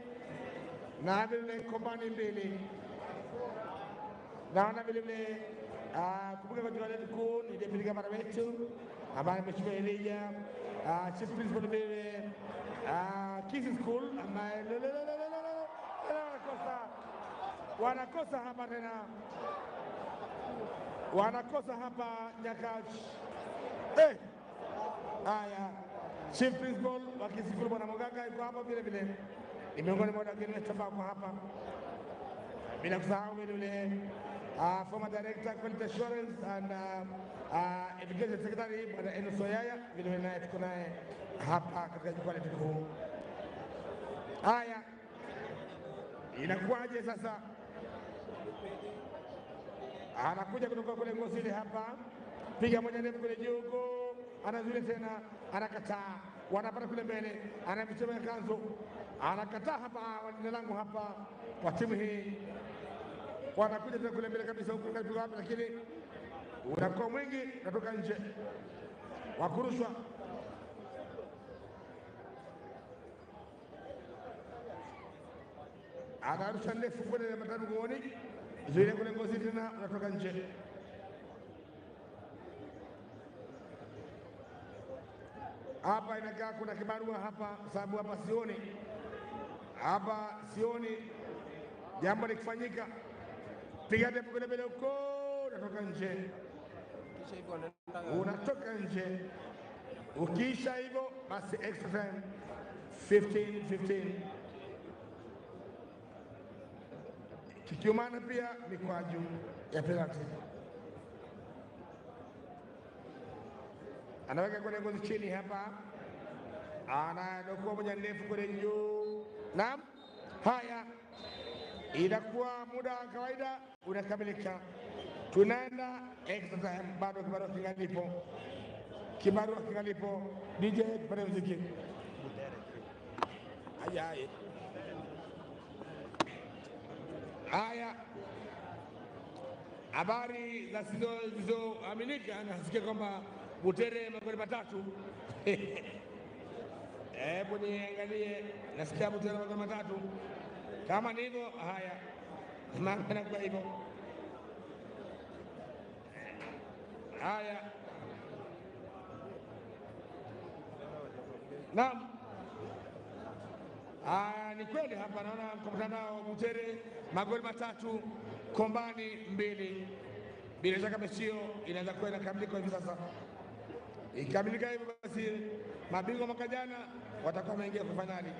na vile Kombani 2. Naona vile kumbuka kwa jina letu ni Deputy Gavana wetu ambaye amechukua Elijah, Chief Principal vile Kisi School ambaye wanakosa hapa tena, wanakosa hapa Nyakach. Haya, Chief Principal wa Kisi School Bwana Mogaga yuko hapa vile, ni miongoni mwa wageni wetu ambao hapa, bila kusahau vile former director quality assurance and education secretary Bwana Eno Soyaya vile naye tuko naye hapa katika jukwaa letu kuu. Haya, inakuwaje sasa? Anakuja kutoka kule Ngosile hapa, piga moja ndefu kule juu, anazuia tena, anakataa. Wanapata kule mbele, anamchoma kanzo, anakataa hapa. Walinda lango hapa kwa timu hii wanakuja tena kule mbele kabisa huko karibu hapa, lakini unakuwa mwingi, natoka nje, wakurushwa. Anarusha ndefu kule na matatu kuoni zuile kule Ngozi tena, unatoka nje. Hapa inakaa kuna kibarua hapa, sababu hapa sioni jambo likifanyika. Piga ndefu kule mbele huko, unatoka nje, unatoka nje. Ukiisha hivyo basi extra time 15-15. Kikiumana pia mikwaju ya penalty. Anaweka kule Ngozi chini hapa, anadokoa moja ndefu kule juu. Naam, haya, inakuwa muda wa kawaida unakamilika, tunaenda extra time. Bado kibarua kingalipo. DJ tupate muziki. Haya, habari za zisizoaminika, nasikia kwamba Butere magoli 3. Hebu niangalie, nasikia Butere magoli 3. Kama ni hivyo, haya, mambo yanakuwa hivyo. Haya, naam, ni kweli hapa naona kwa mtandao Butere magoli 3, Kombani 2. Bila shaka mechi hiyo inaweza kuwa inakamilika hivi sasa. Ikamilika hivyo basi mabingwa mwaka jana watakuwa wameingia kwa finali.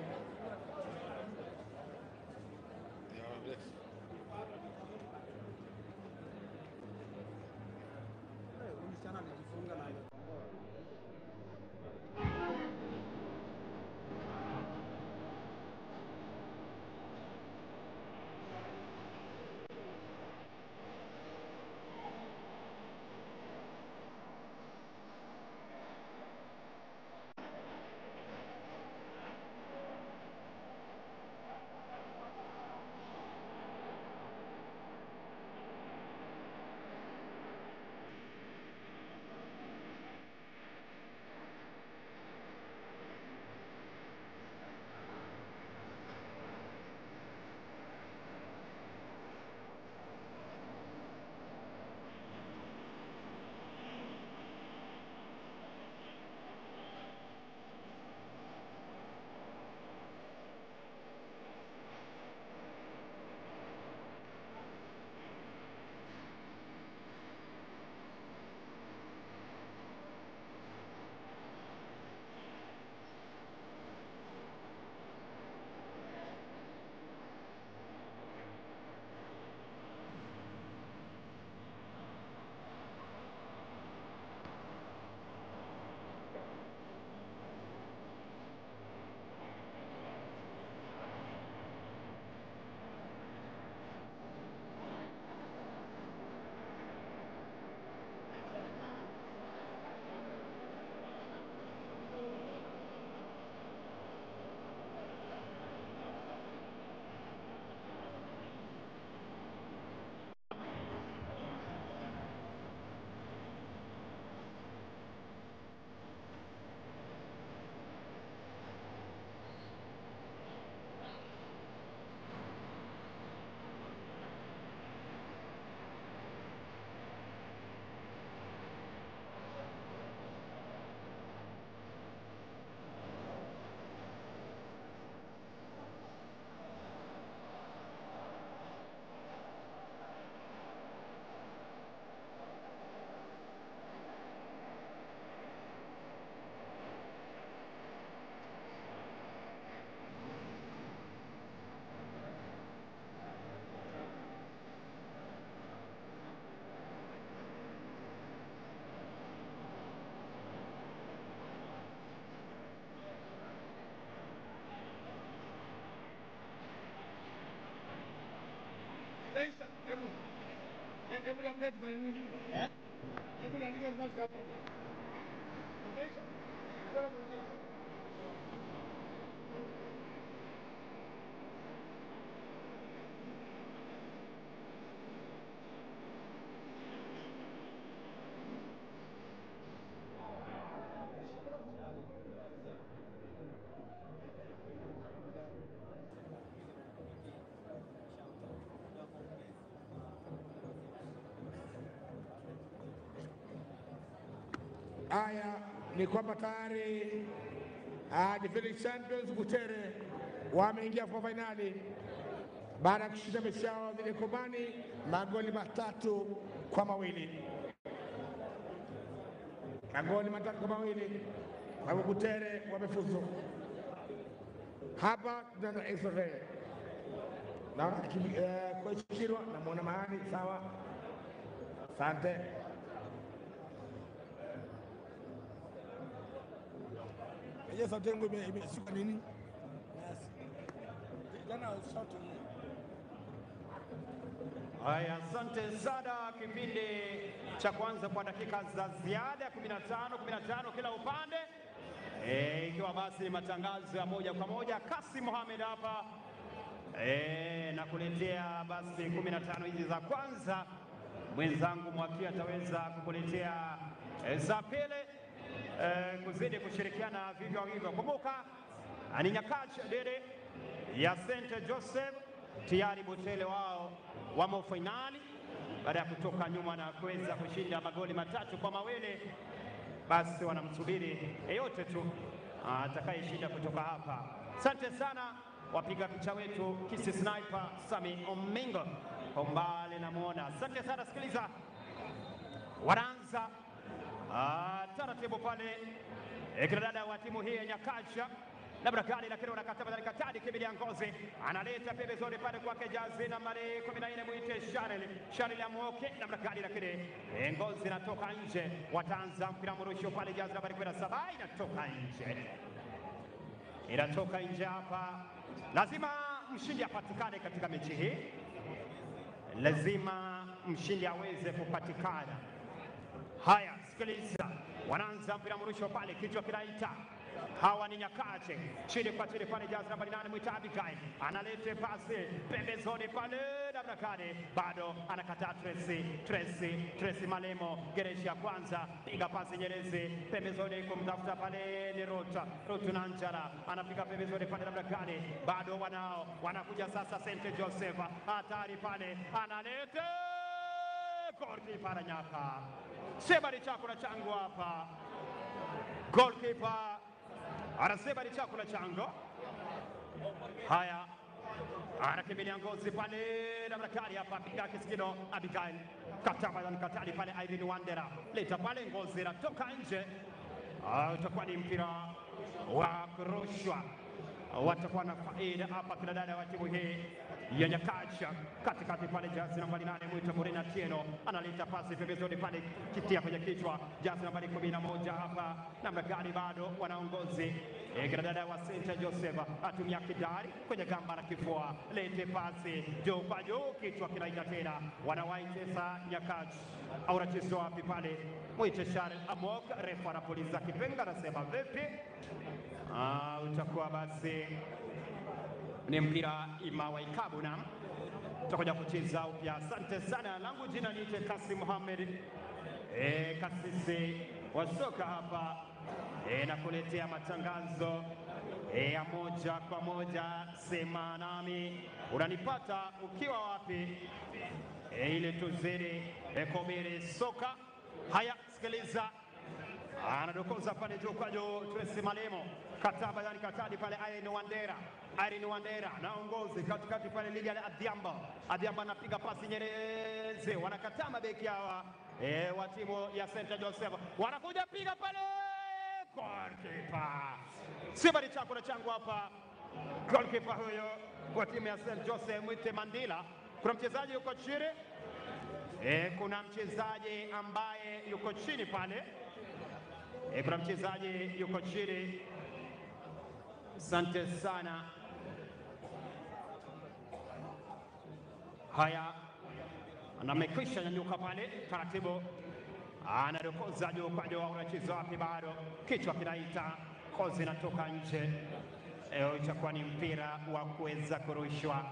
Haya ni kwamba tayari defending champions Butere wameingia kwa finali baada ya kushinda mechi yao dhidi ya Kobani magoli 3-2. Magoli 3-2. Hapo Butere wamefuzu. Hapa tunaanza extra. Naona coach Kirwa namuona mahali sawa. Asante. Yes, I think we imeshuka nini? Yes. Jana shouting. Haya, asante sana. Kipindi cha kwanza kwa dakika za ziada 15 kila upande, ikiwa basi ni matangazo ya moja kwa moja. Kasim Mohamed hapa na kuletea basi 15 hizi za kwanza. Mwenzangu Mwaki ataweza kukuletea za pili, kuzidi kushirikiana vivyo hivyo. Kumbuka ni nyakati dede ya St. Joseph tayari Butere wao wamo finali baada ya kutoka nyuma na kuweza kushinda magoli 3-2. Basi wanamsubiri yeyote tu atakayeshinda kutoka hapa. Asante sana wapiga picha wetu Kisi Sniper Sami Omingo kwa mbali namuona. Asante sana. Sikiliza, wanaanza taratibu pale kila dada wa timu hii ya Nyakacha na Brakali, lakini wanakataba na Katadi Kibilia Ngozi analeta pembezoni pale kwake jazi nambari 14 muite Sharil Amoke na Brakali, lakini Ngozi inatoka nje. Wataanza mpira mrusho pale jazi nambari 17 inatoka nje hapa. Lazima mshindi apatikane katika mechi hii, lazima mshindi aweze kupatikana. Haya, sikiliza, wanaanza mpira mrusho pale, kichwa kinaita. Hawa ni Nyakache, chini kwa chini pale jazi nambari 8 muita Abigail analete pasi pembezoni pale na Brakani bado anakataa. Tracy Malemo gereshi ya kwanza, piga pasi Nyerezi pembezoni kumtafuta pale ni Rutu Nanjara anapiga pembezoni pale na Brakani bado wanakuja sasa. St. Joseph hatari pale, analete goalkeeper Nyaka sema ni chakula changu hapa. Goalkeeper anasema ni chakula changu. Haya, anakimbilia Ngozi pale na Brakari hapa, piga kisikino Abigail katali pale Irene Wandera leta pale Ngozi natoka nje. Utakuwa ni mpira wa kurushwa, watakuwa na faida hapa kila dada wa timu hii ya Nyakacha. Katikati pale jazi nambari 8 mwita Morena Tieno analeta pasi pembezoni pale, kitia kwenye kichwa jazi nambari 11 hapa na Brakari bado wanaongozi. Kila dada wa St. Joseph atumia kidari kwenye gamba na kifua, lete pasi juu kwa juu, kichwa kinaita tena. Wanawaitesa Nyakacha au rachizo wapi pale mwite Sharil Amok, refa anapuliza kipenga anasema vipi? Utakuwa basi ni mpira imawa ikabu na tutakuja kucheza upya. Asante sana, langu jina niite Kasim Mohamed, kasisi wa soka hapa, na kuletea matangazo ya moja kwa moja. Sema nami unanipata ukiwa wapi, ile tuzidi komere soka. Haya, sikiliza, anadokoza pale juu kwa juu Tracy Malemo kataba yani katadi pale Irene Wandera naongozi katikati pale Lilian Adhiamba anapiga pasi Nyerezi, wanakataa mabeki hawa wa timu ya St. Joseph, wanakuja piga pale goalkeeper sema ni chakula changu hapa. Goalkeeper huyo kwa timu ya St. Joseph mwite Mandila. Kuna mchezaji yuko chini, kuna mchezaji ambaye yuko chini pale, kuna mchezaji yuko chini. Asante sana. Haya, na amekwisha nyanyuka pale taratibu, anadokoza juu kwa juu, unacheza wapi? Bado kichwa kinaita, kozi inatoka nje. Itakuwa ni mpira wa kuweza kurushwa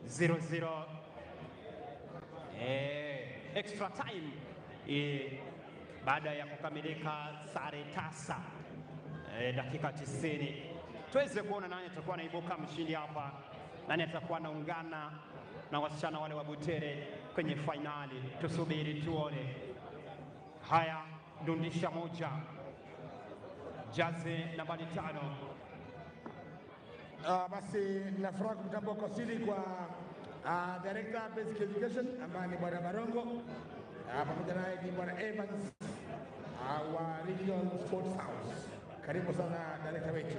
0-0. Extra time baada ya kukamilika sare tasa, dakika 90. Tuweze kuona nani atakuwa anaibuka mshindi hapa, nani atakuwa anaungana na wasichana wale wa Butere kwenye fainali. Tusubiri tuone. Haya, dundisha moja, jaze nambari 5. Basi nafurahi kumtambua kwa siri kwa Director Basic Education ambaye ni Bwana Barongo, pamoja naye ni Bwana Evans wa Regional Sports House. Karibu sana director wetu.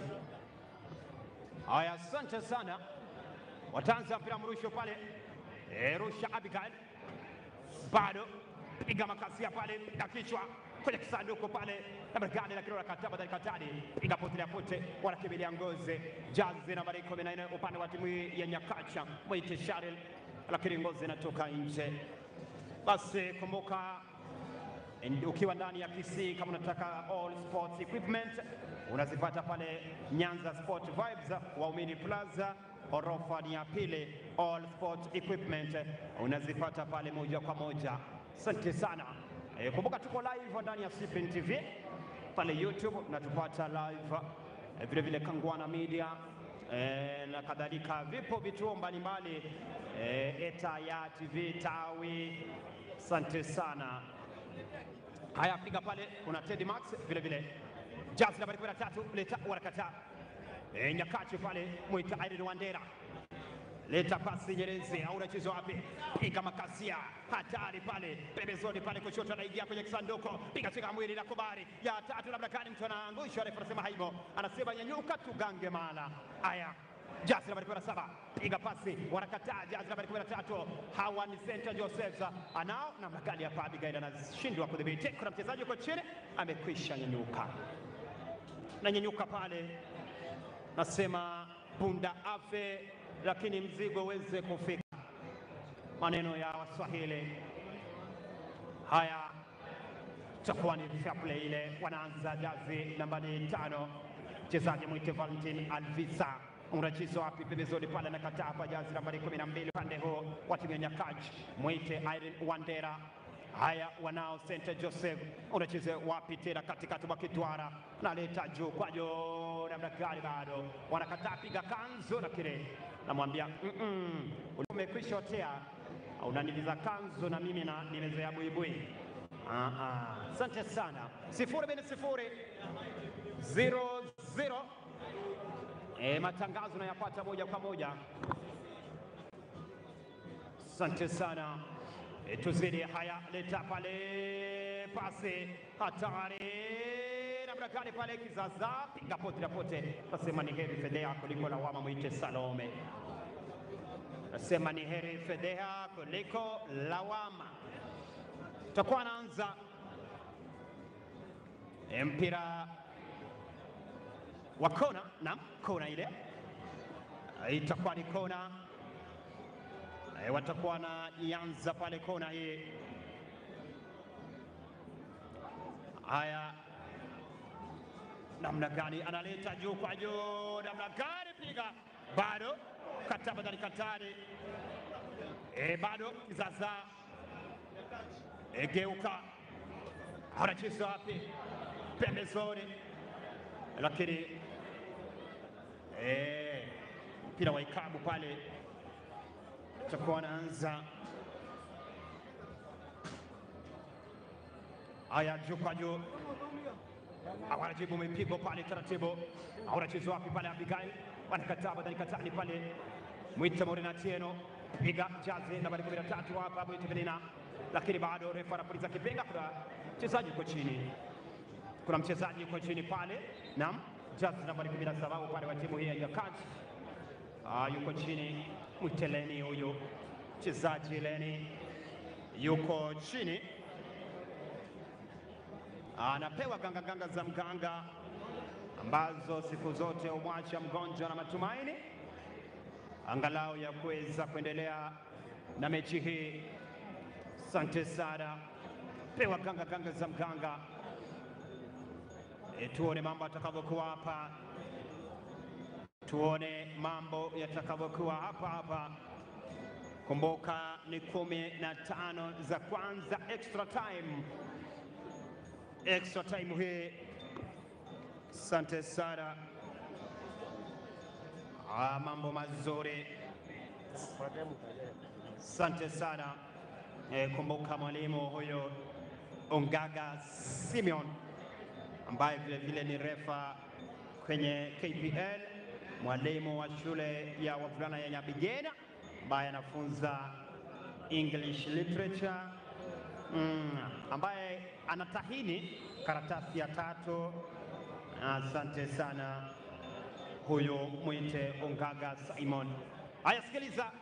Haya, asante sana. Wataanza mpira mrusho pale, rusha Abigail, bado piga makasia pale, piga kichwa kwenye kisanduku pale, nambari gani la kilo la kataba dakika tani, piga potelea pote, wanakimbilia Ngoze. Jazi nambari 14 upande wa timu ya Nyakacha, Mwite Sharil, lakini Ngoze inatoka nje. Basi kumbuka, ukiwa ndani ya Kisii, kama unataka all sports equipment unazipata pale Nyanza Sport Vibes, Waumini Plaza, orofa ni ya pili. All sports equipment unazipata pale moja kwa moja. Asante sana. Kumbuka tuko live ndani ya Sipin TV pale YouTube, natupata live vile vile Kangwana Media na kadhalika. Vipo vituo mbalimbali, Eta ya TV Tawi. Asante sana. Haya, piga pale, kuna Teddy Max vile vile. Jazi nambari 13 leta warakata. Nyakachi pale, Mwita Irene Wandera. Leta pasi Nyerezi, au unacheza wapi? Piga makasia, hatari pale, pembezoni pale kushoto, anaingia kwenye kisanduko, piga chika mwili na kubari. Ya tatu labda kani mtu anaangusha, refa anasema haibo, anasema nyanyuka tugange mala. Haya, Jazi nambari 17, piga pasi, wanakataa. Jazi nambari 13, hawa ni Center Joseph, anao na makali hapa. Abigail anashindwa kudhibiti, kuna mchezaji uko chini, amekwisha nyanyuka. Na nyanyuka pale, nasema punda afe lakini mzigo uweze kufika, maneno ya Waswahili. Haya, takuwa ni fair play ile. Wanaanza Jazi nambari 5, mchezaji Mwite Valentin Alvisa, unacheza wapi? Pembezoni pale, anakataa hapa. Jazi nambari 12 pande huo wa timu ya Nyakachi, Mwite Irene Wandera. Haya, wanao St. Joseph, unacheza wapi tena? Katikati mwa Kitwara, naleta juu kwa juu, namna gani? Bado wanakataa, piga kanzu, lakini namwambia umekwisha otea, unaniliza kanzu na mimi na nimezoea buibui. Asante sana. 0-0 0-0. Matangazo nayapata moja kwa moja. Asante sana. Tuzidi. Haya, leta pale pasi, hatari namna gani pale, kizaza, piga pote na pote. Nasema ni heri fedheha kuliko lawama. Mwite Salome, nasema ni heri fedheha kuliko lawama. Tutakuwa anaanza mpira wa kona. Naam, kona ile itakuwa ni kona. Watakuwa na Nyanza pale kona hii. Haya, namna gani analeta juu kwa juu, namna gani, piga, bado kataba ndani katari, bado kizaza, geuka, anacheza wapi? Pembezoni, lakini mpira wa ikabu pale. Tutakuwa anaanza. Haya, juu kwa juu, awanajibu mipigo pale taratibu, anacheza wapi pale? Abigail wanakataa, badani katani pale. Mwite Morena Tieno, piga Jazi nambari 13 hapa, Mwite Venina, lakini bado refa anapuliza kipenga. Kuna mchezaji uko chini, kuna mchezaji uko chini pale. Naam, Jazi nambari 17 upande wa timu hii ya Nyakachi, yuko chini. Mwite Leni, huyu mchezaji Leni yuko chini, anapewa ganga za mganga ambazo siku zote umwacha mgonjwa na matumaini angalau ya kuweza kuendelea na mechi hii. Asante sana. pewa ganga za mganga. Tuone mambo atakavyokuwa hapa, tuone mambo yatakavyokuwa hapa. Kumbuka ni 15 za kwanza, extra time hii. Asante sana. Mambo mazuri, asante sana. Kumbuka mwalimu huyo Ongaga Simeon ambaye vile vile ni refa kwenye KPL, mwalimu wa shule ya wavulana ya Nyabigena ambaye anafunza English literature, ambaye anatahini karatasi ya 3. Asante sana, huyo mwite Ongaga Simon. Haya, sikiliza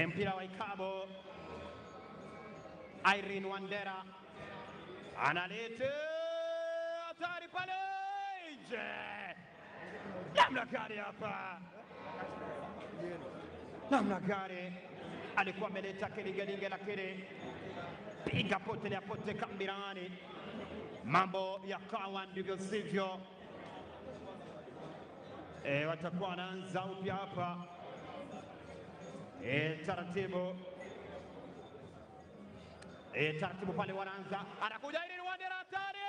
mpira wa ikabo. Irene Wandera analete hatari pale nje. Namna gani hapa, namna gani alikuwa ameleta kilingelinge, lakini piga potelea pote kambirani. Mambo yakawa ndivyo sivyo. Watakuwa wanaanza upya hapa taratibu. Taratibu pale wanaanza, anakuja Irene Wandera, hatari.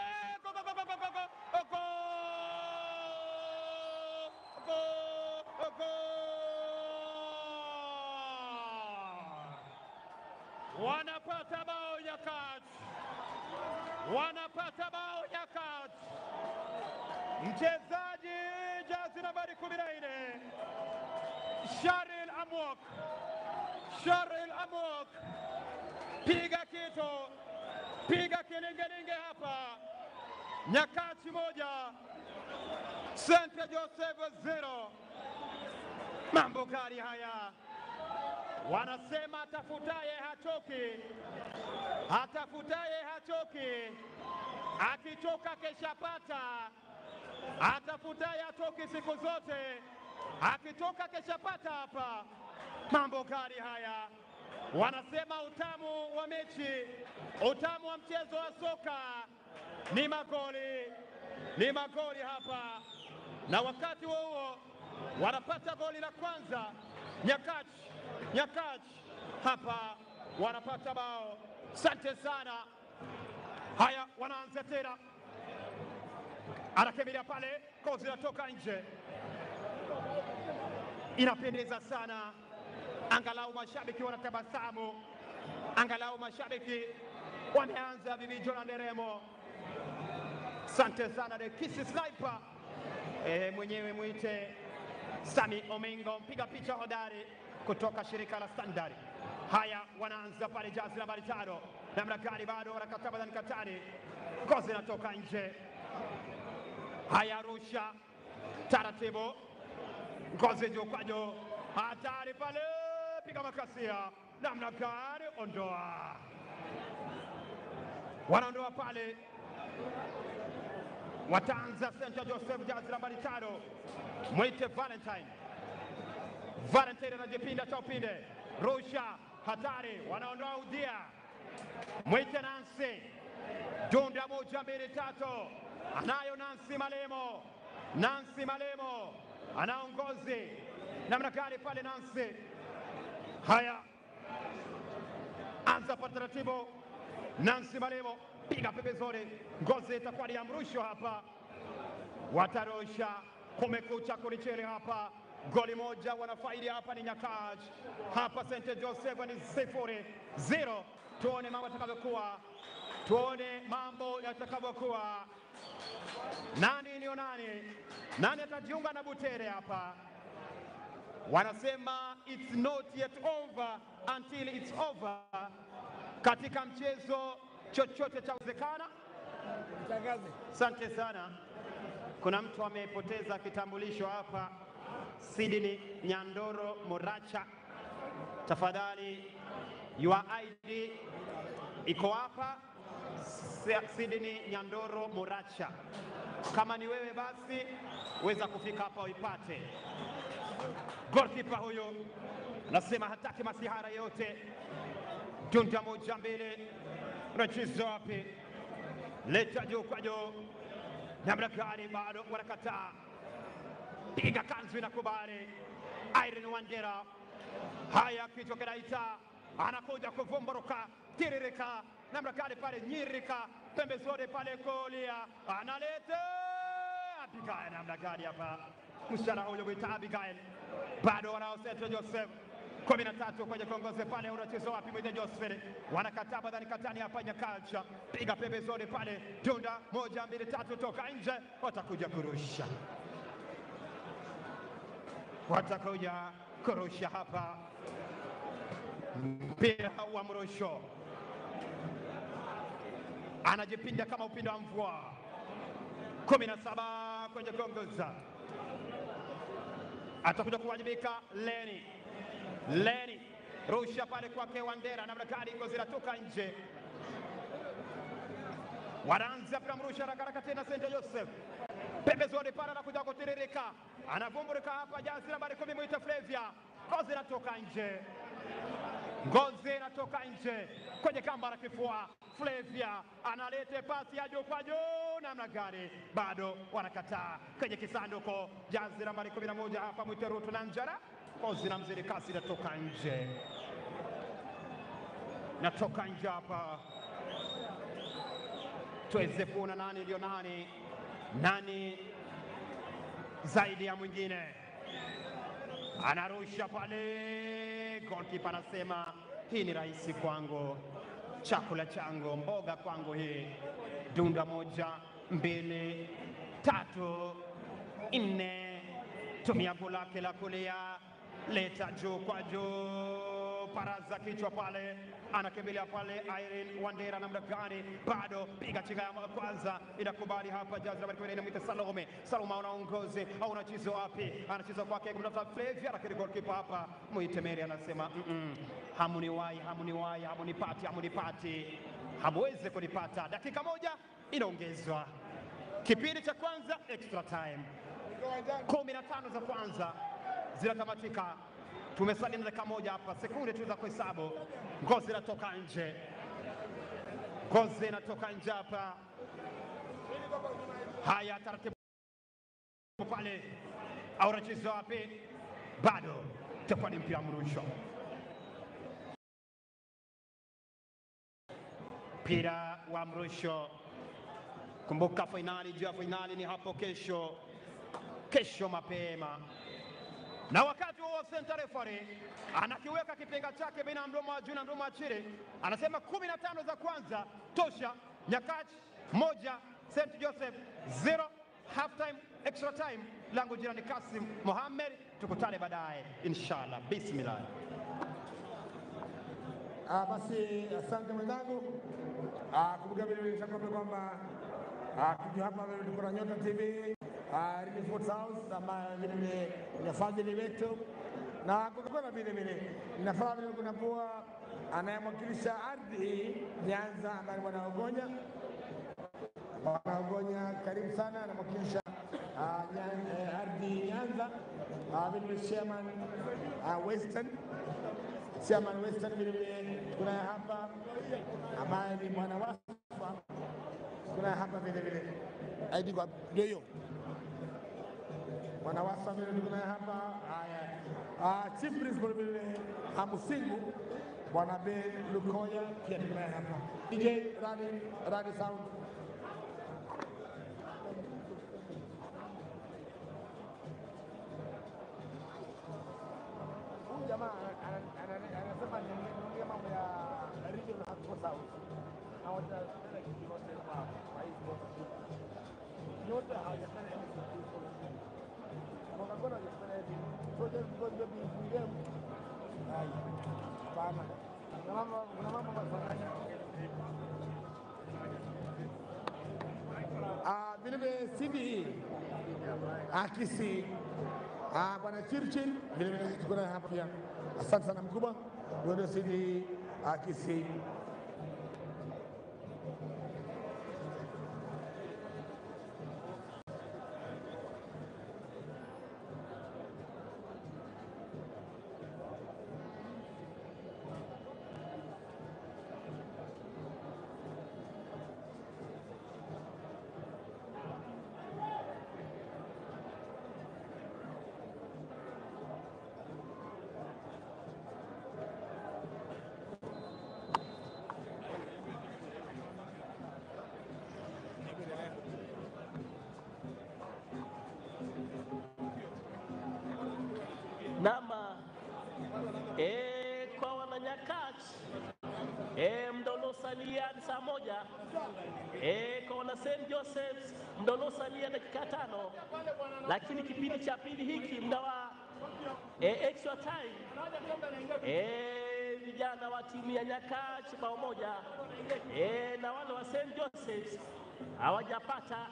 Wanapata bao Nyakach, wanapata bao Nyakach. Mchezaji jazi nambari 14 Sharil Amok, piga kitu, piga kilingelinge hapa. Nyakach 1 St. Joseph 0. Mambo gani haya? Wanasema atafutaye hachoki, akichoka keshapata. Atafutaye hachoki siku zote, akichoka keshapata hapa. Mambo gani haya? Wanasema utamu wa mechi, utamu wa mchezo wa soka ni magoli hapa. Na wakati huo wanapata goli la kwanza Nyakach hapa wanapata bao. Asante sana. Haya, wanaanza tena, anakemilia pale, kozi inatoka nje. Inapendeza sana, angalau mashabiki wanatabasamu, angalau mashabiki wameanza vivijo na nderemo. Asante sana the Kisi Sniper, mwenyewe mwite Sami Omingo, mpiga picha hodari kutoka shirika la Standard. Haya, wanaanza pale jazi nambari 5. Namna gani, bado wanakataba na Katani, kozi inatoka nje. Haya, rusha taratibu, kozi juu kwa juu, hatari pale, piga makasia. Namna gani, ondoa, wanaondoa pale. Wataanza St. Joseph jazi nambari 5, mwite Valentine anajipinda cha upinde, rusha hatari, wanaondoa Udia, mwite Nancy, dunda 1 2 3, anayo Nancy Malemo anaongozi. Namna gani pale Nancy? Haya, anza kwa taratibu, Nancy Malemo, piga pembezoni, ngozi itakuwa ni mrusho hapa. Watarusha, kumekucha kulichele hapa. Goli moja wanafaidi hapa ni Nyakach. Hapa St. Joseph ni 0. Tuone mambo yatakavyokuwa. Nani atajiunga na Butere hapa? Wanasema it's not yet over until it's over. Katika mchezo chochote chawezekana. Asante sana. Kuna mtu amepoteza kitambulisho hapa. Sydney Nyandoro Moracha, tafadhali your ID iko hapa. Sydney Nyandoro Moracha, kama ni wewe basi weza kufika hapa uipate. Goalkeeper huyo nasema hataki masihara yote. Dunda 1 2, Unacheza wapi? Leta juu kwa juu. Namna gani bado wanakataa. Piga kanzu inakubali. Irene Wandera. Haya kichwa kinaita. Anakuja kuvumboroka. Tiririka. Namna gani pale Nyirika. Pembezoni pale kulia. Analeta. Abigail namna gani hapa. Mshara huyo mwita Abigail. Bado wanao St. Joseph. 13 kwenye kongoze pale, unacheza wapi mwita Joseph? Wanakataa badani katani hapa Nyakacha. Piga pembezoni pale. Dunda 1 2 3 toka nje. Watakuja kurusha. Watakuja kurusha hapa. Mpira wa mrusho. Anajipinda kama upinde wa mvua. 17 kwenye kongoza. Atakuja kuwajibika Leni. Rusha pale kwake Wandera. Namna gani iko zinatoka nje. Wanaanza pia mrusha haraka tena St. Joseph. Pembezoni pale anakuja kutiririka. Anavumburika hapa jazi nambari 10 mwita Flavia. Ngozi inatoka nje. Ngozi inatoka nje. Kwenye kamba la kifua. Flavia analete pasi ya juu kwa juu. Namna gani bado wanakataa. Kwenye kisanduko jazi nambari 11 hapa mwita Rutu Nanjara. Ngozi na mzidi kasi inatoka nje. Natoka nje hapa. Tuweze kuona nani ndio nani zaidi ya mwingine. Anarusha pale. Goalkeeper anasema hii ni rahisi kwangu. Chakula changu, mboga kwangu hii. Dunda 1 2 3 4. Tumia gulake la kulia. Leta juu kwa juu. Paraza kichwa pale. Anakimbilia pale Irene Wandera namna gani. Bado piga chinga ya kwanza. Inakubali hapa jazi nambari 14 mwita Salome. Salome anaongoze. Au unacheza wapi? Anacheza kwake kumtafuta Flavia. Lakini goalkeeper hapa Mwite Mary anasema hamunipati. Hamwezi kunipata. Dakika 1 inaongezwa. Kipindi cha kwanza extra time. 15 za kwanza zinatamatika. Tumesalia dakika 1 hapa, sekunde tu za kuhesabu. Ngozi inatoka nje hapa. Haya taratibu pale. Au unacheza wapi? Bado itakuwa ni mpira mrusho. Mpira wa mrusho. Kumbuka finali ni hapo kesho mapema. Na wakati wa center referee anakiweka kipenga chake baina mdomo wa juu na mdomo wa chini. Anasema 15 za kwanza tosha. Nyakach 1 St. Joseph 0 half time extra time. Langu jina ni Kasim Mohamed. Tukutane baadaye inshallah. Bismillah. Basi asante mwenzangu. Kumbuka vile nilikwambia kwamba kitu hapa vile tuko na Nyota TV. Rini Sports House ambayo vile inafadhili wetu, na kukona vile inafaa vile kunapoa anayemwakilisha ardhi Nyanza ambaye Bwana Ogonya. Karibu sana, anamwakilisha ardhi Nyanza. Vile chairman Western vile kuna hapa ambaye ni Bwana Wafa. Kuna hapa vile ID kwa ndio Wanawasa vile kuna hapa. Haya, chief principal vile Amusingu, Bwana Ben Lukoya pia kuna hapa. DJ Radi Sound. Huyu jamaa anasema ni mambo ya regional house. Hawata kitu yote kwa hiyo yote hawajafanya Coca-Cola hawajafanya hivi. So just because you be them. Hai. Bana. Kuna mama wanafanya. Vile CD akisi Bwana Churchill vile tuko na hapa pia. Asante sana mkubwa. Ndio CD akisi. unaosalia ni saa moja. Kwa wana St. Joseph's muda unaosalia dakika 5, lakini kipindi cha pili hiki muda wa extra time, vijana wa timu ya Nyakach bao moja, na wale wa St. Joseph's hawajapata.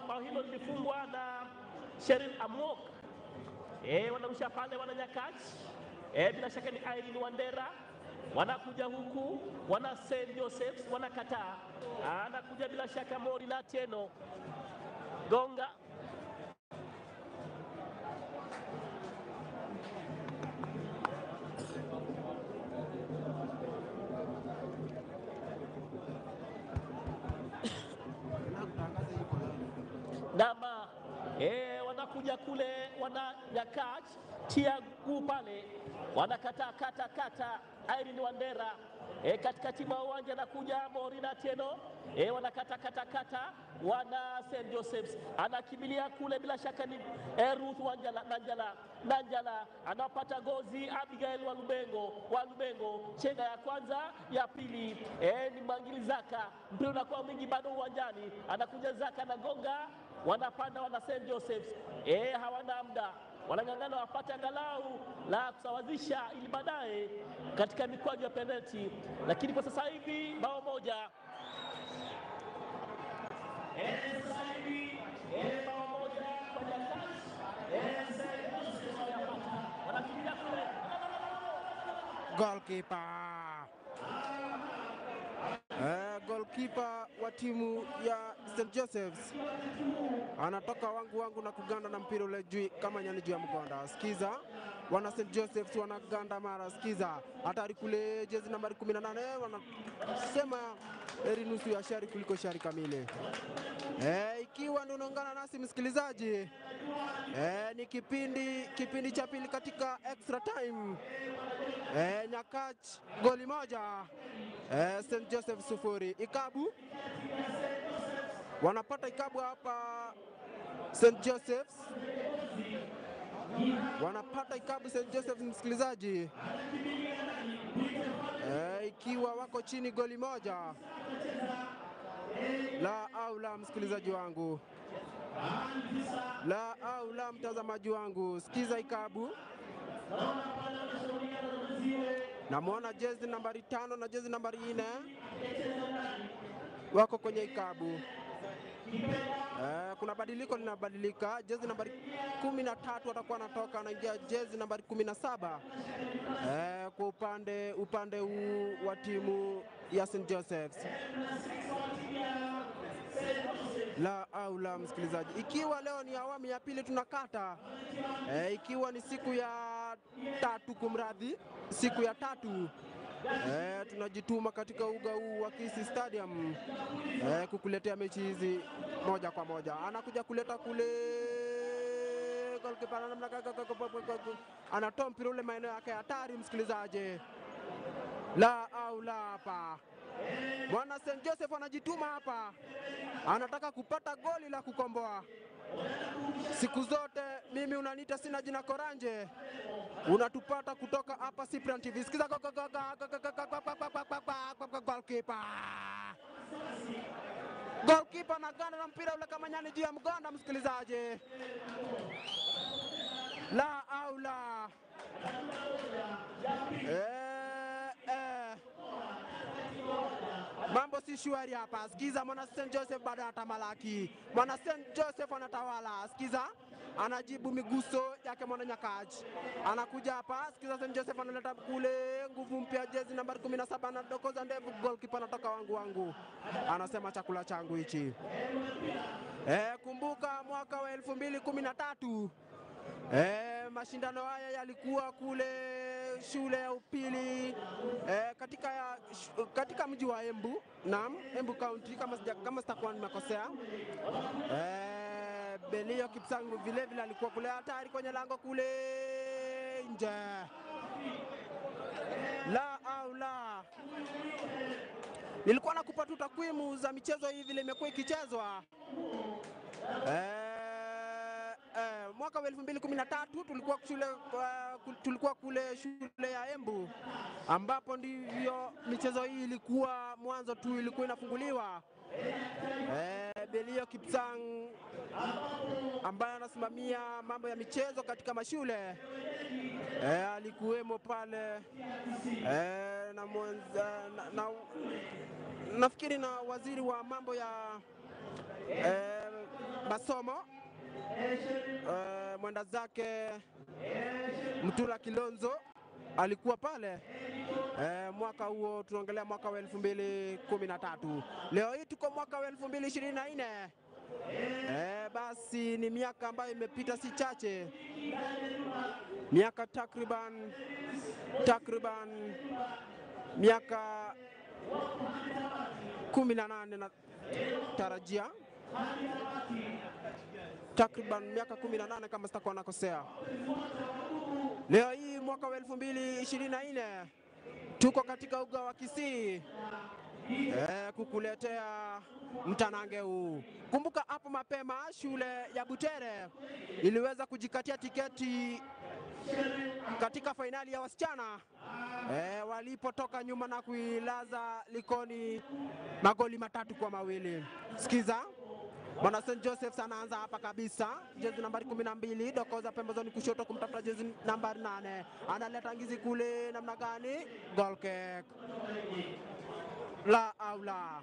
Bao hilo lilifungwa na Sheryl Amok. Wanarusha pale wana Nyakach. Bila shaka ni Irene Wandera. Wanakuja huku wana St. Joseph's wanakataa. Anakuja bila shaka Mori na Tieno gonga. Nama wanakuja kule wana Nyakach tia guu pale, wanakata kata Irene Wandera. Katikati mwa uwanja anakuja Morina Tieno, wanakata wana St. Joseph's. Anakimbilia kule bila shaka ni Ruth Nanjala anapata gozi. Abigail Walubengo chenga ya kwanza, ya pili ni Mangili Zaka. Mpira unakuwa mwingi bado uwanjani, anakuja Zaka na gonga, wanapanda wana St. Joseph's. Hawana muda, wanang'ang'ana wapate angalau la kusawazisha ili baadaye katika mikwaju ya penalty, lakini kwa sasa hivi bao moja. Sasa hivi bao moja kwa Nyakach. Wanakimbia kule. Goalkeeper wa timu ya St. Joseph's anatoka wangu na kuganda na mpira ule juu kama nyani juu ya mgonda. Sikiza, wana St. Joseph's wanaganda mara. Sikiza, hatari kule, jezi nambari 18 wanasema heri nusu ya shari kuliko shari kamili. Ikiwa ndio unaungana nasi msikilizaji, ni kipindi cha pili katika extra time. Nyakach goli moja, St. Joseph 0. Ikabu wanapata ikabu hapa St. Joseph's, wanapata ikabu St. Joseph's msikilizaji, ikiwa wako chini goli moja. La au la msikilizaji wangu, la au la mtazamaji wangu, sikiza ikabu. Namwona jezi nambari 5 na jezi nambari 4 wako kwenye ikabu. Kuna badiliko linabadilika. Jezi nambari 13 atakuwa anatoka, anaingia jezi nambari 17 kwa upande huu wa timu ya St. Joseph's. La au la msikilizaji, ikiwa leo ni awamu ya pili tunakata, ikiwa ni siku ya 3, kumradhi, siku ya 3, tunajituma katika uga huu wa Kisii Stadium kukuletea mechi hizi moja kwa moja. Anakuja kuleta kule goalkeeper anatoa mpira ule maeneo yake hatari msikilizaji. La au la hapa. Mwana St. Joseph anajituma hapa, anataka kupata goli la kukomboa. Siku zote mimi unaniita sina jina Koranje, unatupata kutoka hapa Cyprian TV. Sikiza goalkeeper na gana na mpira ule kama nyani juu ya mgonda msikilizaji. La au la. Mambo si shwari hapa. Sikiza, mwana St. Joseph bado atamalaki. Mwana St. Joseph anatawala. Sikiza, anajibu miguso yake mwana Nyakach. Anakuja hapa. Sikiza, St. Joseph analeta kule nguvu mpya, jezi nambari 17 na dokoza ndevu. Goalkeeper anatoka wangu. Anasema chakula changu hichi. Kumbuka mwaka wa 2013 mashindano haya yalikuwa kule shule ya upili katika mji wa Embu. Naam, Embu County kama sitakuwa nimekosea. Belio Kipsang vile alikuwa kule, hatari kwenye lango kule nje. La au la. Nilikuwa nakupa tu takwimu za michezo hii vile imekuwa ikichezwa. Mwaka wa 2013 tulikuwa kule shule ya Embu. ambapo ndivyo michezo hii ilikuwa mwanzo tu, ilikuwa inafunguliwa. Belio Kipsang ambaye anasimamia mambo ya michezo katika mashule alikuwemo pale nafikiri na waziri wa mambo ya masomo mwenda zake Mutula Kilonzo alikuwa pale mwaka huo. Tunaongelea mwaka wa 2013. Leo hii tuko mwaka wa 2024. Basi ni miaka ambayo imepita si chache, miaka takriban miaka 18 na tarajia takriban miaka 18 kama sitakuwa nakosea. Leo hii mwaka wa 2024 tuko katika uga wa Kisii kukuletea mtanange huu. Kumbuka hapo mapema shule ya Butere iliweza kujikatia tiketi katika fainali ya wasichana walipotoka nyuma na kuilaza Likoni magoli 3-2. Sikiza, Bwana St. Joseph's anaanza hapa kabisa, jezi nambari 12 dokoza pembezoni kushoto kumtafuta jezi nambari 8, analeta ngizi kule, namna gani? Goal kick. La aula.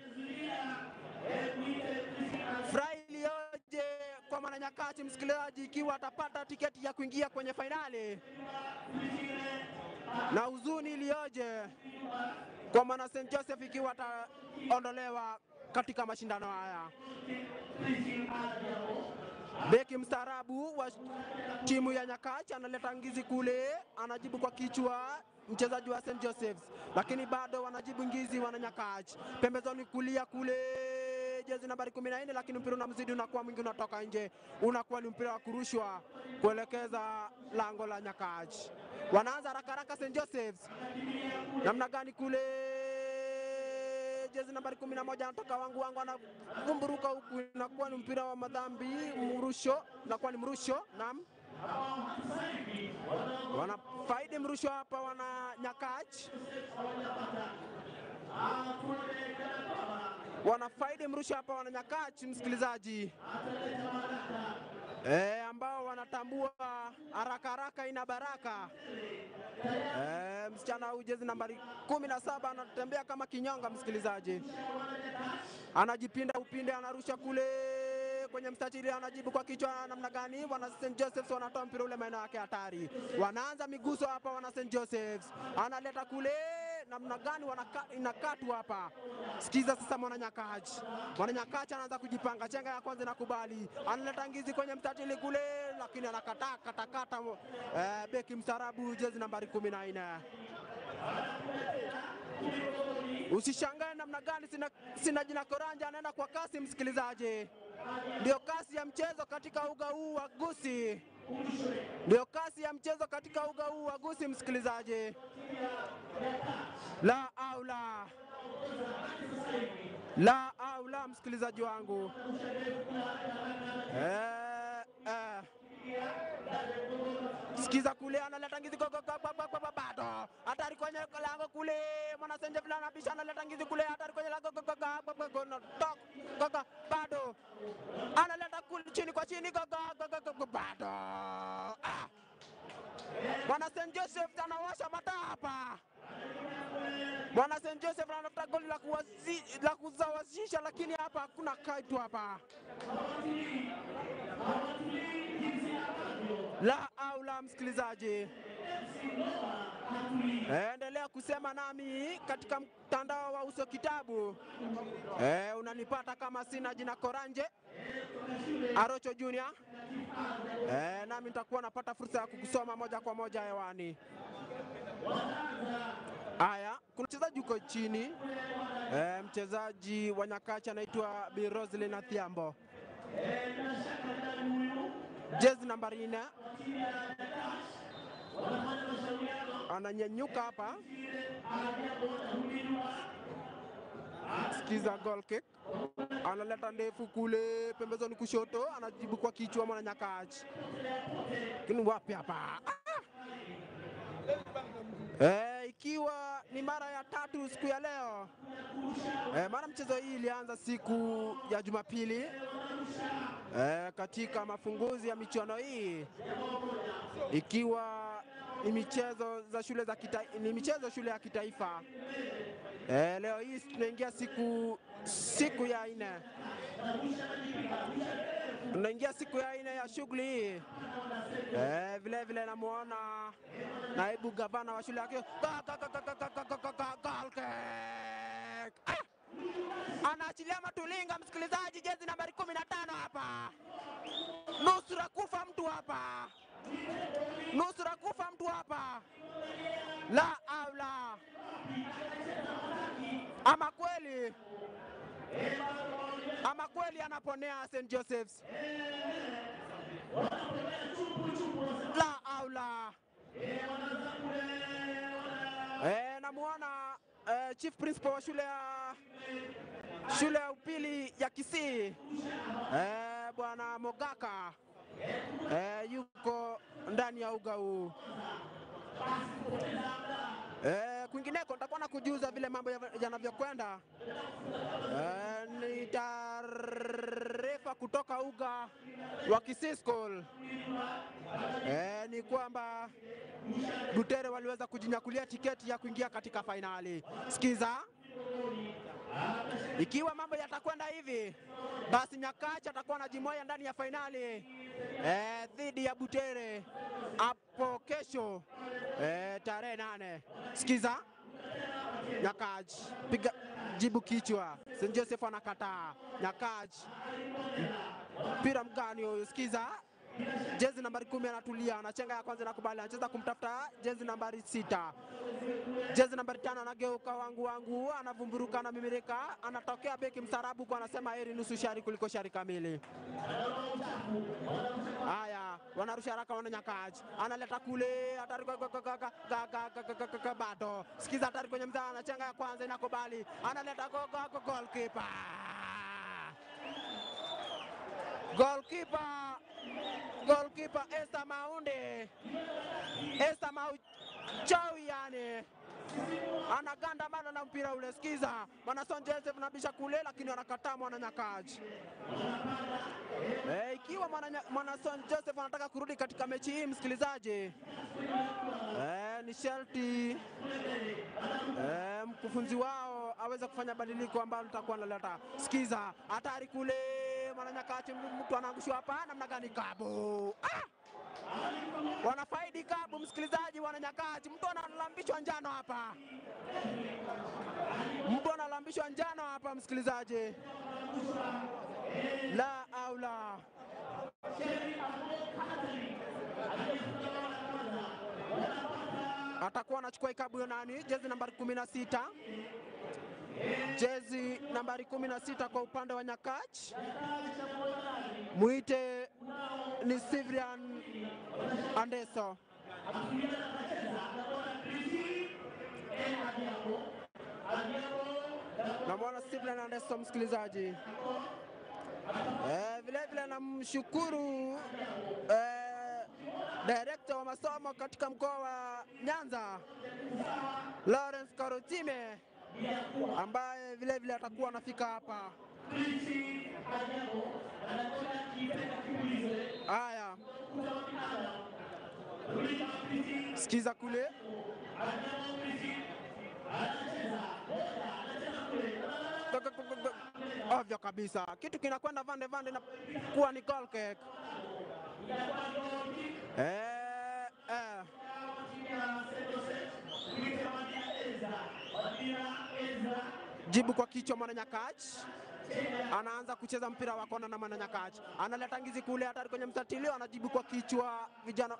Furaha iliyoje kwa Mwananyakati msikilizaji, ikiwa atapata tiketi ya kuingia kwenye fainali, na huzuni iliyoje kwa Mwana St. Joseph ikiwa ataondolewa katika mashindano haya. Beki mstaarabu wa timu ya Nyakach analeta ngizi kule, anajibu kwa kichwa mchezaji wa St. Joseph's, lakini bado wanajibu ngizi wana Nyakach. Pembezoni kulia kule jezi nambari 14, lakini mpira unamzidi, unakuwa mwingi, unatoka nje, unakuwa ni mpira wa kurushwa kuelekeza lango la Nyakach. Wanaanza haraka St. Joseph's, namna gani kule, jezi nambari 11 anatoka wangu anavumburuka huku, inakuwa ni mpira wa madhambi, mrusho, inakuwa ni mrusho. Naam, wanafaidi mrusho hapa wana Nyakach, wanafaidi mrusho hapa wana Nyakach msikilizaji, ambao wanatambua haraka ina baraka. Msichana huyu jezi nambari 17 anatembea kama kinyonga msikilizaji, anajipinda upinde, anarusha kule kwenye mstatili, anajibu kwa kichwa, namna gani? Wana St. Joseph's wanatoa mpira ule maeneo yake hatari, wanaanza miguso hapa wana St. Joseph's, analeta kule, namna gani? Inakatwa hapa. Sikiza sasa Mwananyakach anaanza kujipanga, chenga ya kwanza nakubali, analeta ngizi kwenye mstatili kule, lakini anakatakata beki mstarabu jezi nambari 14. Usishangae namna gani sina jina Koranja anaenda kwa kasi msikilizaji. Ndio kasi ya mchezo katika uga huu wa Gusii. Ndio kasi ya mchezo katika uga huu wa Gusii msikilizaji. La aula. La aula msikilizaji wangu. Sikiza kule, analeta ngizi bado hatari kwenye lango kule, Mwana St. Joseph's anabisha, analeta ngizi kule, hatari kwenye lango bado analeta kule chini kwa chini bado. Mwana St. Joseph's anawasha mata hapa. Mwana St. Joseph's anatafuta goli la kuzawazisha, lakini hapa hakuna kitu hapa. La aula msikilizaji. Endelea kusema nami katika mtandao wa Uso Kitabu. Unanipata kama sina jina Koranje Arocho Junior. Nami nitakuwa napata fursa ya kukusoma moja kwa moja hewani. Haya, kuna mchezaji uko chini. Mchezaji wa Nyakach anaitwa Bi Roslyn Athiambo. Jezi nambari 4 ananyanyuka hapa. Sikiza, goal kick, analeta ndefu kule pembezoni kushoto, anajibu kwa kichwa Mwana Nyakach. Kini wapi hapa? ikiwa ni mara ya tatu siku ya leo. Mara mchezo hii ilianza siku ya Jumapili katika mafunguzi ya michuano hii, ikiwa ni michezo za shule za shule ya kitaifa. Leo hii tunaingia siku ya 4. Tunaingia siku ya 4 ya shughuli hii. Vile vile namuona naibu gavana wa shule yake anaachilia Matulinga, msikilizaji, jezi nambari 15 hapa. Nusura kufa mtu hapa. Nusura kufa mtu hapa. La aula. Ama kweli anaponea St. Joseph's. La aula. Namuona chief principal wa shule ya upili ya Kisii, bwana Mogaka, yuko ndani ya uga huu. Kwingineko nitakuwa na kujuza vile mambo yanavyokwenda. Ni taarifa kutoka uga wa Kisii School. Ni kwamba Butere waliweza kujinyakulia tiketi ya kuingia katika fainali. Sikiza, ikiwa mambo yatakwenda hivi, basi Nyakachi atakuwa anajimoya ndani ya fainali dhidi ya Butere hapo kesho tarehe 8. Sikiza, Nyakachi piga jibu kichwa. St. Joseph anakataa. Nyakachi mpira mgani huyo? Sikiza, jezi nambari 10 anatulia, anachenga ya kwanza nakubali, anacheza kumtafuta jezi nambari 6. Jezi nambari 5 anageuka wangu, anavumburuka na mimirika, anatokea beki msarabu kwa anasema heri nusu shari kuliko shari kamili. Haya, wanarusha haraka wana Nyakachi. Analeta kule, hatari bado. Sikiza, hatari kwenye mzaa, anachenga ya kwanza inakubali. Analeta goalkeeper. Goalkeeper Esther Maunde. Esther Mauchawi yani. Anaganda mana na mpira ule. Sikiza, mwana St. Joseph nabisha kule, lakini wanakataa mwana Nyakachi. Ikiwa mwana St. Joseph anataka kurudi katika mechi hii, msikilizaji, ni sharti mkufunzi wao aweze kufanya badiliko ambalo litakuwa naleta. Sikiza, hatari kule, mwana Nyakachi, mtu anaangushwa hapa namna gani? Kabu. Wanafaidi Kabu, msikilizaji, wana Nyakachi. Mtu analambishwa njano hapa. Msikilizaji. La aula. Atakuwa anachukua ikabu nani? Jezi nambari 16. Jezi nambari 16 kwa upande wa Nyakachi. Muite ni Sivrian Andeso. Na mwana Sivrian Andeso, msikilizaji. Vile vile namshukuru director wa masomo katika mkoa wa Nyanza, Lawrence Karotime, ambaye vile vile atakuwa anafika hapa. Haya, sikiza kule. Ovyo kabisa, kitu kinakwenda vande na kuwa ni goal kick. Jibu kwa kichwa mwana Nyakachi. Anaanza kucheza mpira wa kona na mwana Nyakachi. Analeta ngizi kule, hatari kwenye mstatilio, anajibu kwa kichwa vijana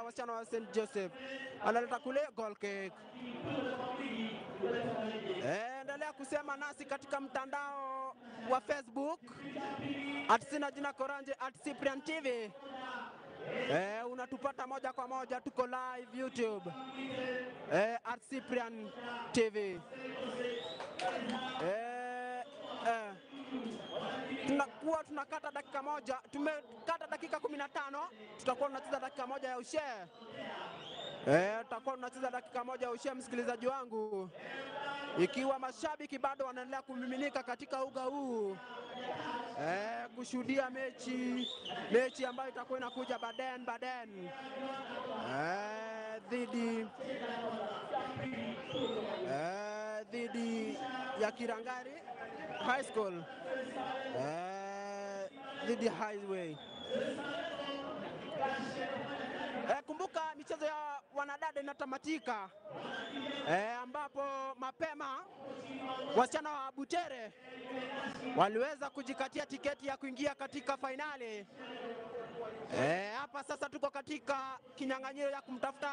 wasichana wa St. Joseph. Analeta kule, goal kick. Endelea kusema nasi katika mtandao wa Facebook @sina jina Koranje @Cyprian TV. Unatupata moja kwa moja, tuko live YouTube @Cyprian TV. Tunakata dakika moja, tumekata dakika 15, tutakuwa tunacheza dakika moja ya ushare. Tutakuwa tunacheza dakika moja ushe, msikilizaji wangu, ikiwa mashabiki bado wanaendelea kumiminika katika uga huu kushuhudia mechi ambayo itakuwa inakuja Baden dhidi ya Kirangari High School dhidi Highway. Kumbuka michezo ya wanadada inatamatika ambapo mapema wasichana wa Butere waliweza kujikatia tiketi ya kuingia katika fainali. Hapa sasa tuko katika kinyang'anyiro ya kumtafuta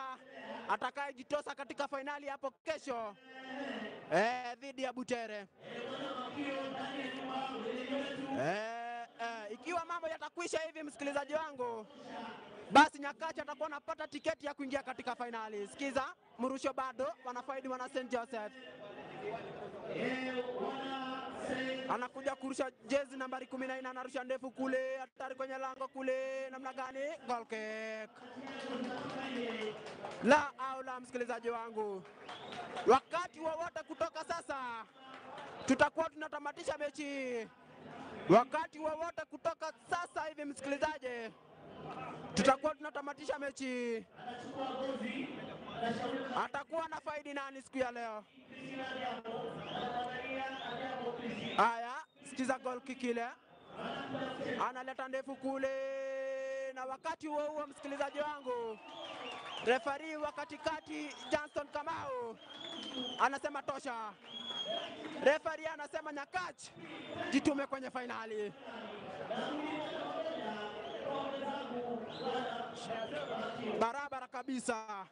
atakayejitosa katika fainali hapo kesho dhidi ya Butere. Ikiwa mambo yatakwisha hivi, msikilizaji wangu, basi Nyakach atakuwa anapata tiketi ya kuingia katika fainali. Sikiza, mrusho bado wanafaidi wana St. Joseph. Anakuja kurusha jezi nambari 14, anarusha ndefu kule, hatari kwenye lango kule, namna gani? Goal kick. La aula, msikilizaji wangu, wakati wowote kutoka sasa tutakuwa tunatamatisha mechi. Wakati wowote kutoka sasa hivi, msikilizaji, tutakuwa tunatamatisha mechi. Atakuwa na faidi nani siku ya leo? Haya, sikiza goal kick ile, analeta ndefu kule, na wakati huo huo, msikilizaji wangu, refari wa katikati Johnson Kamau anasema tosha. Refari anasema Nyakach jitume kwenye fainali. Barabara kabisa,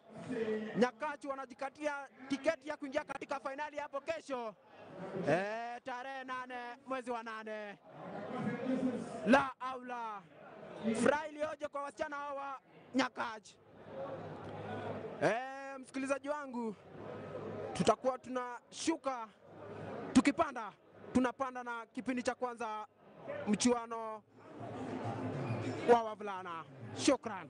Nyakach wanajikatia tiketi ya kuingia katika fainali hapo kesho tarehe 8 mwezi wa 8. La aula, furaha ilioje kwa wasichana hawa Nyakach. Msikilizaji wangu, tutakuwa tunashuka tunapanda na kipindi cha kwanza mchuano wa wavulana. Shukran.